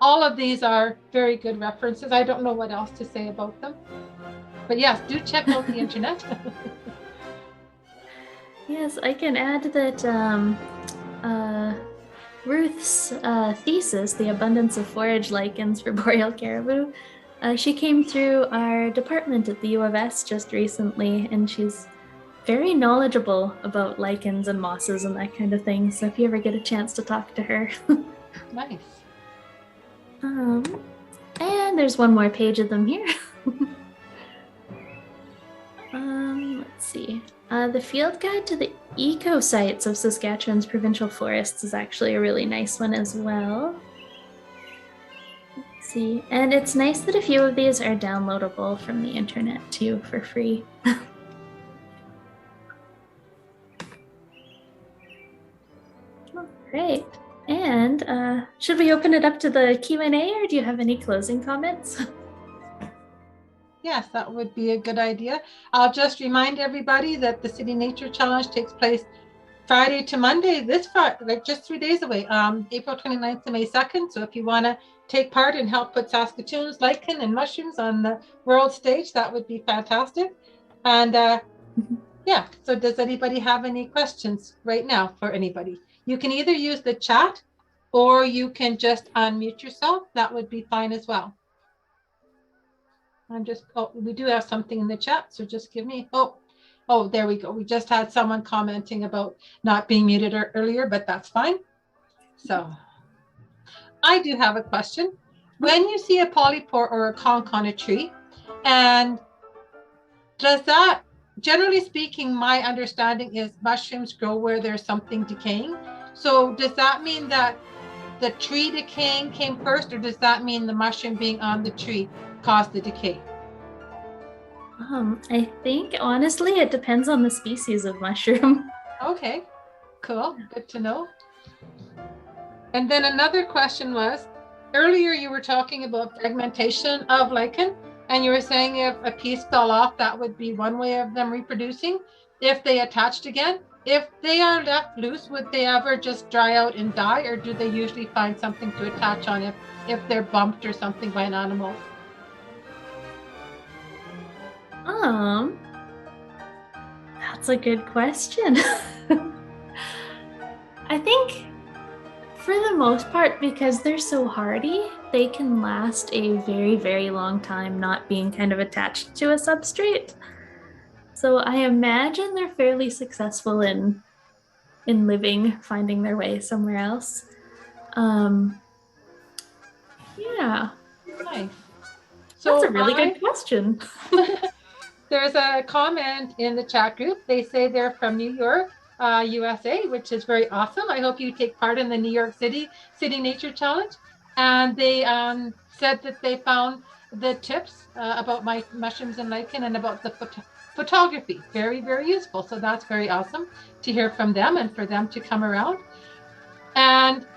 S1: all of these are very good references. I don't know what else to say about them. But yes, do check out the internet.
S2: Yes, I can add that Ruth's thesis, The Abundance of Forage Lichens for Boreal Caribou, she came through our department at the U of S just recently, and she's very knowledgeable about lichens and mosses and that kind of thing. So if you ever get a chance to talk to her.
S1: Nice.
S2: And there's one more page of them here. Let's see. The field guide to the eco sites of Saskatchewan's provincial forests is actually a really nice one as well. Let's see. And it's nice that a few of these are downloadable from the internet too for free. Great. And should we open it up to the Q&A, or do you have any closing comments?
S1: Yes, that would be a good idea. I'll just remind everybody that the City Nature Challenge takes place Friday to Monday, this Friday, like just 3 days away, April 29th to May 2nd. So if you want to take part and help put Saskatoon's lichen and mushrooms on the world stage, that would be fantastic. And yeah, so does anybody have any questions right now for anybody? You can either use the chat or you can just unmute yourself. That would be fine as well. We do have something in the chat, so just give me, oh, there we go. We just had someone commenting about not being muted earlier, but that's fine. So I do have a question. When you see a polypore or a conch on a tree, And does that, generally speaking, my understanding is mushrooms grow where there's something decaying. So does that mean that the tree decaying came first, or does that mean the mushroom being on the tree caused the decay?
S2: I think honestly it depends on the species of mushroom.
S1: Okay, cool, good to know. And then another question was, earlier you were talking about fragmentation of lichen, and you were saying if a piece fell off, that would be one way of them reproducing. If they attached again, if they are left loose, would they ever just dry out and die, or do they usually find something to attach on if they're bumped or something by an animal?
S2: That's a good question. I think for the most part, because they're so hardy, they can last a very, very long time not being kind of attached to a substrate. So I imagine they're fairly successful in living, finding their way somewhere else. Yeah.
S1: Nice.
S2: That's a really good question.
S1: There's a comment in the chat group. They say they're from New York, USA, which is very awesome. I hope you take part in the New York City Nature Challenge. And they said that they found the tips about my mushrooms and lichen and about the photography very, very useful. So that's very awesome to hear from them and for them to come around. And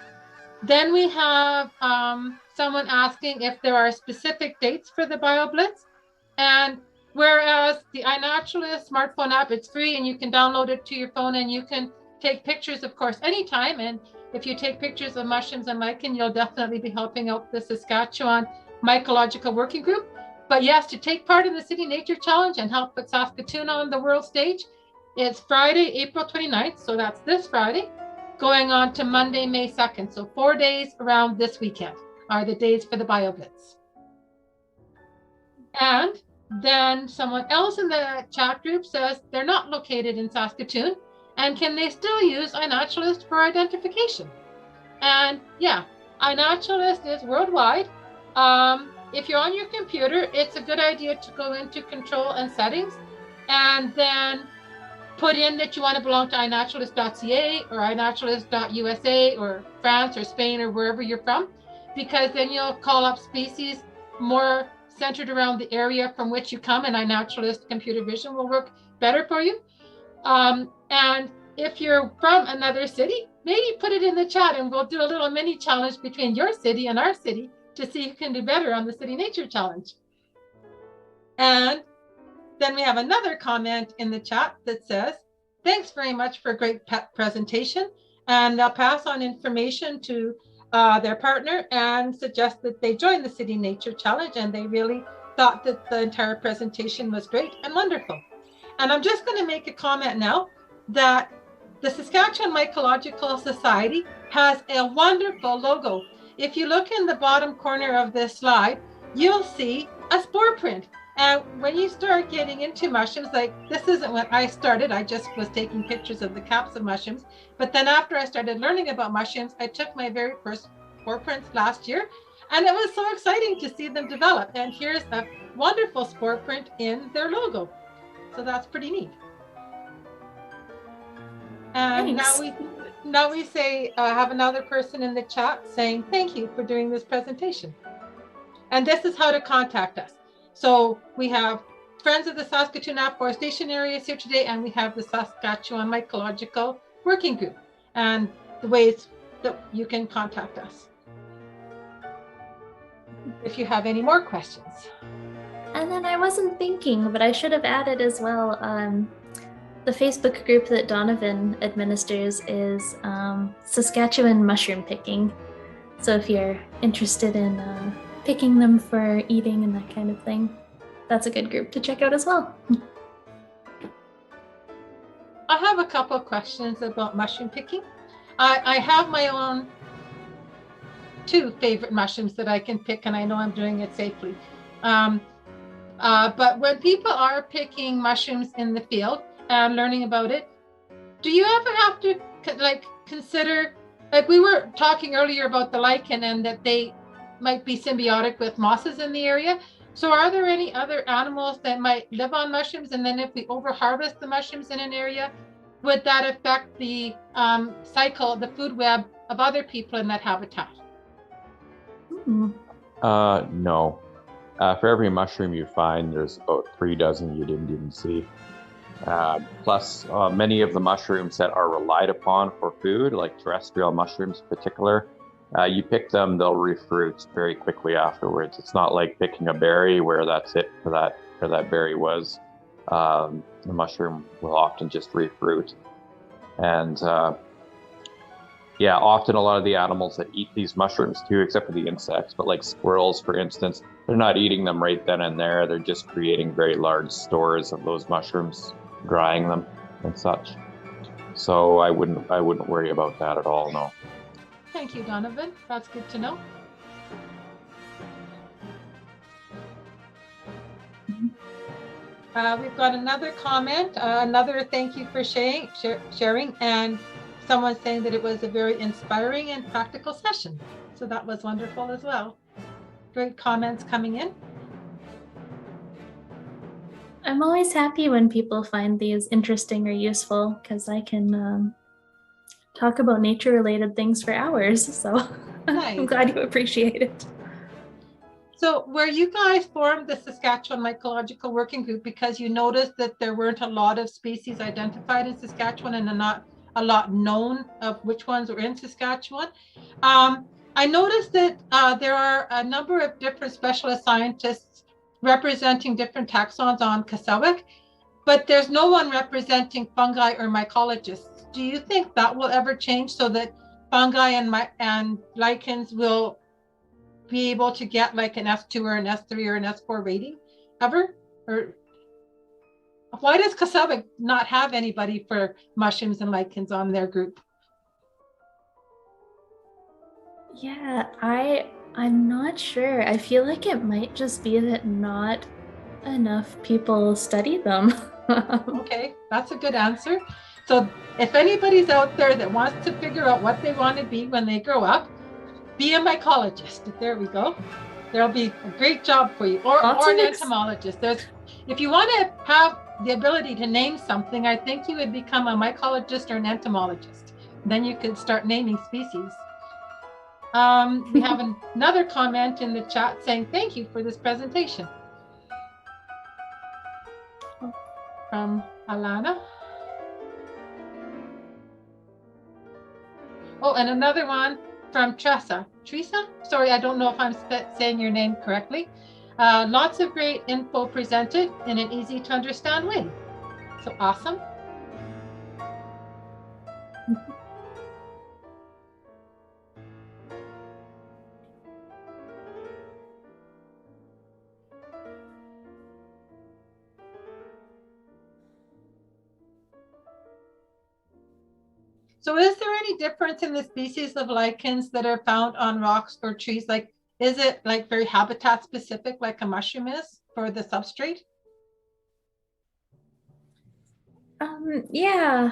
S1: then we have someone asking if there are specific dates for the BioBlitz. And whereas the iNaturalist smartphone app, it's free and you can download it to your phone and you can take pictures, of course, anytime. And if you take pictures of mushrooms and lichen, you'll definitely be helping out the Saskatchewan Mycological Working Group. But yes, to take part in the City Nature Challenge and help put Saskatoon on the world stage, it's Friday, April 29th. So that's this Friday, going on to Monday, May 2nd. So 4 days around this weekend are the days for the BioBlitz. And then someone else in the chat group says they're not located in Saskatoon, and can they still use iNaturalist for identification? And yeah, iNaturalist is worldwide. If you're on your computer, it's a good idea to go into control and settings, and then put in that you want to belong to iNaturalist.ca or iNaturalist.usa or France or Spain or wherever you're from, because then you'll call up species more centered around the area from which you come, and iNaturalist computer vision will work better for you. And if you're from another city, maybe put it in the chat and we'll do a little mini challenge between your city and our city to see who can do better on the City Nature Challenge. And then we have another comment in the chat that says, thanks very much for a great presentation. And they'll pass on information to their partner and suggest that they join the City Nature Challenge. And they really thought that the entire presentation was great and wonderful. And I'm just going to make a comment now that the Saskatchewan Mycological Society has a wonderful logo. If you look in the bottom corner of this slide, you'll see a spore print. And when you start getting into mushrooms, like this isn't when I started, I just was taking pictures of the caps of mushrooms. But then after I started learning about mushrooms, I took my very first spore prints last year. And it was so exciting to see them develop. And here's a wonderful spore print in their logo. So that's pretty neat. And now we say, have another person in the chat saying, thank you for doing this presentation. And this is how to contact us. So we have friends of the Saskatoon Afforestation Areas here today, and we have the Saskatchewan Mycological Working Group, and the ways that you can contact us if you have any more questions.
S2: And then I wasn't thinking, but I should have added as well, the Facebook group that Donovan administers is Saskatchewan Mushroom Picking. So if you're interested in picking them for eating and that kind of thing, that's a good group to check out as well.
S1: I have a couple of questions about mushroom picking. I have my own 2 favorite mushrooms that I can pick, and I know I'm doing it safely. But when people are picking mushrooms in the field and learning about it, do you ever have to consider, like we were talking earlier about the lichen and that they might be symbiotic with mosses in the area? So are there any other animals that might live on mushrooms? And then if we overharvest the mushrooms in an area, would that affect the cycle, the food web of other people in that habitat?
S3: No. For every mushroom you find, there's about 3 dozen you didn't even see. Plus, many of the mushrooms that are relied upon for food, like terrestrial mushrooms in particular, you pick them, they'll refruit very quickly afterwards. It's not like picking a berry where that's it for that berry was. The mushroom will often just refruit. And yeah, often a lot of the animals that eat these mushrooms too, except for the insects, but like squirrels, for instance, they're not eating them right then and there. They're just creating very large stores of those mushrooms, drying them and such. So I wouldn't worry about that at all, no.
S1: Thank you, Donovan. That's good to know. We've got another comment, another thank you for sharing, and someone saying that it was a very inspiring and practical session. So that was wonderful as well. Great comments coming in.
S2: I'm always happy when people find these interesting or useful, because I can talk about nature-related things for hours. So
S1: Nice.
S2: I'm glad you appreciate it.
S1: So where you guys formed the Saskatchewan Mycological Working Group because you noticed that there weren't a lot of species identified in Saskatchewan and not a lot known of which ones were in Saskatchewan. I noticed that there are a number of different specialist scientists representing different taxons on CNCYXE, but there's no one representing fungi or mycologists. Do you think that will ever change so that fungi and lichens will be able to get like an S2 or an S3 or an S4 rating ever? Or why does CNCYXE not have anybody for mushrooms and lichens on their group?
S2: Yeah, I'm not sure. I feel like it might just be that not enough people study them.
S1: Okay, that's a good answer. So if anybody's out there that wants to figure out what they want to be when they grow up, be a mycologist. There we go. There'll be a great job for you, or an entomologist. If you want to have the ability to name something, I think you would become a mycologist or an entomologist. Then you could start naming species. We have another comment in the chat saying, thank you for this presentation. From Alana. Oh, and another one from Tressa. Teresa? Sorry, I don't know if I'm saying your name correctly. Lots of great info presented in an easy to understand way. So awesome. So is there any difference in the species of lichens that are found on rocks or trees? Like, is it like very habitat specific like a mushroom is for the substrate?
S2: Yeah,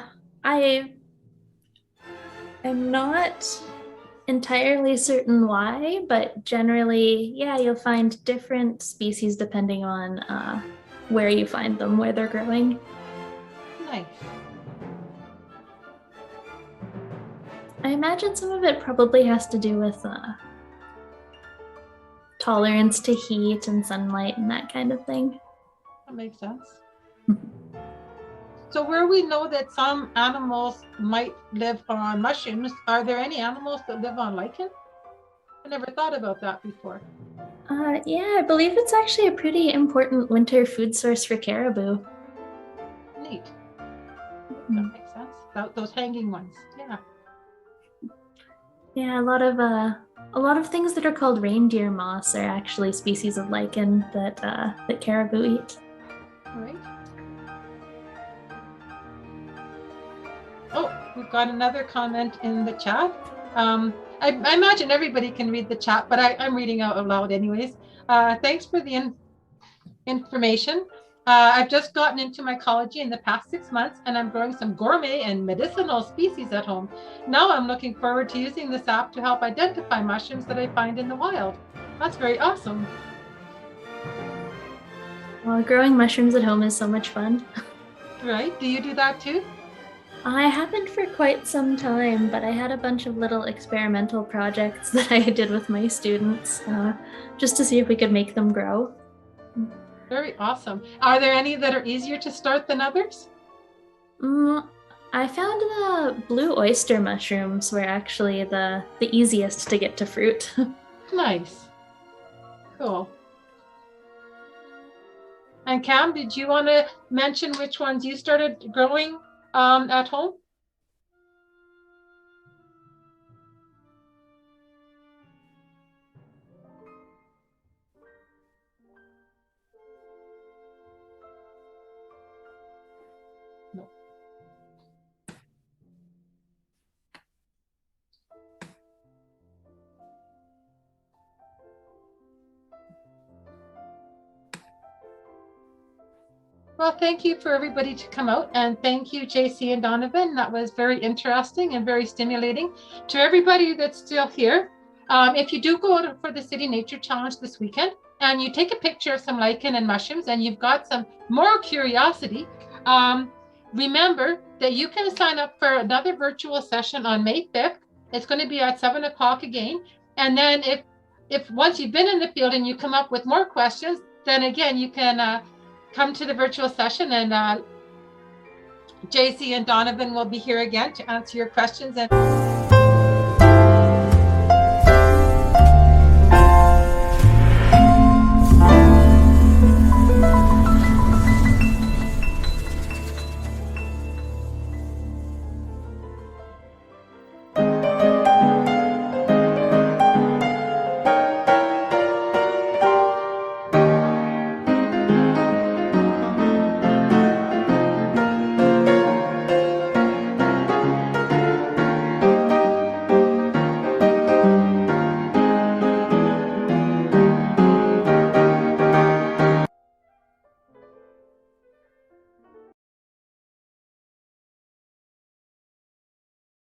S2: I'm not entirely certain why, but generally, yeah, you'll find different species depending on where you find them, where they're growing.
S1: Nice.
S2: I imagine some of it probably has to do with tolerance to heat and sunlight and that kind of thing.
S1: That makes sense. So where we know that some animals might live on mushrooms, are there any animals that live on lichen? I never thought about that before.
S2: Yeah, I believe it's actually a pretty important winter food source for caribou.
S1: Neat. That makes sense. Those hanging ones, yeah.
S2: Yeah, a lot of things that are called reindeer moss are actually species of lichen that caribou eat.
S1: All right. Oh, we've got another comment in the chat. I imagine everybody can read the chat, but I'm reading out loud anyways. Thanks for the information. I've just gotten into mycology in the past 6 months, and I'm growing some gourmet and medicinal species at home. Now I'm looking forward to using this app to help identify mushrooms that I find in the wild. That's very awesome.
S2: Growing mushrooms at home is so much fun.
S1: Right? Do you do that too?
S2: I haven't for quite some time, but I had a bunch of little experimental projects that I did with my students just to see if we could make them grow.
S1: Very awesome. Are there any that are easier to start than others?
S2: I found the blue oyster mushrooms were actually the easiest to get to fruit.
S1: Nice. Cool. And Cam, did you want to mention which ones you started growing at home? No. Well, thank you for everybody to come out, and thank you, JC and Donovan. That was very interesting and very stimulating. To everybody that's still here, if you do go for the City Nature Challenge this weekend and you take a picture of some lichen and mushrooms and you've got some more curiosity, remember that you can sign up for another virtual session on May 5th. It's going to be at 7 o'clock again. And then if once you've been in the field and you come up with more questions, then again, you can come to the virtual session, and JC and Donovan will be here again to answer your questions. And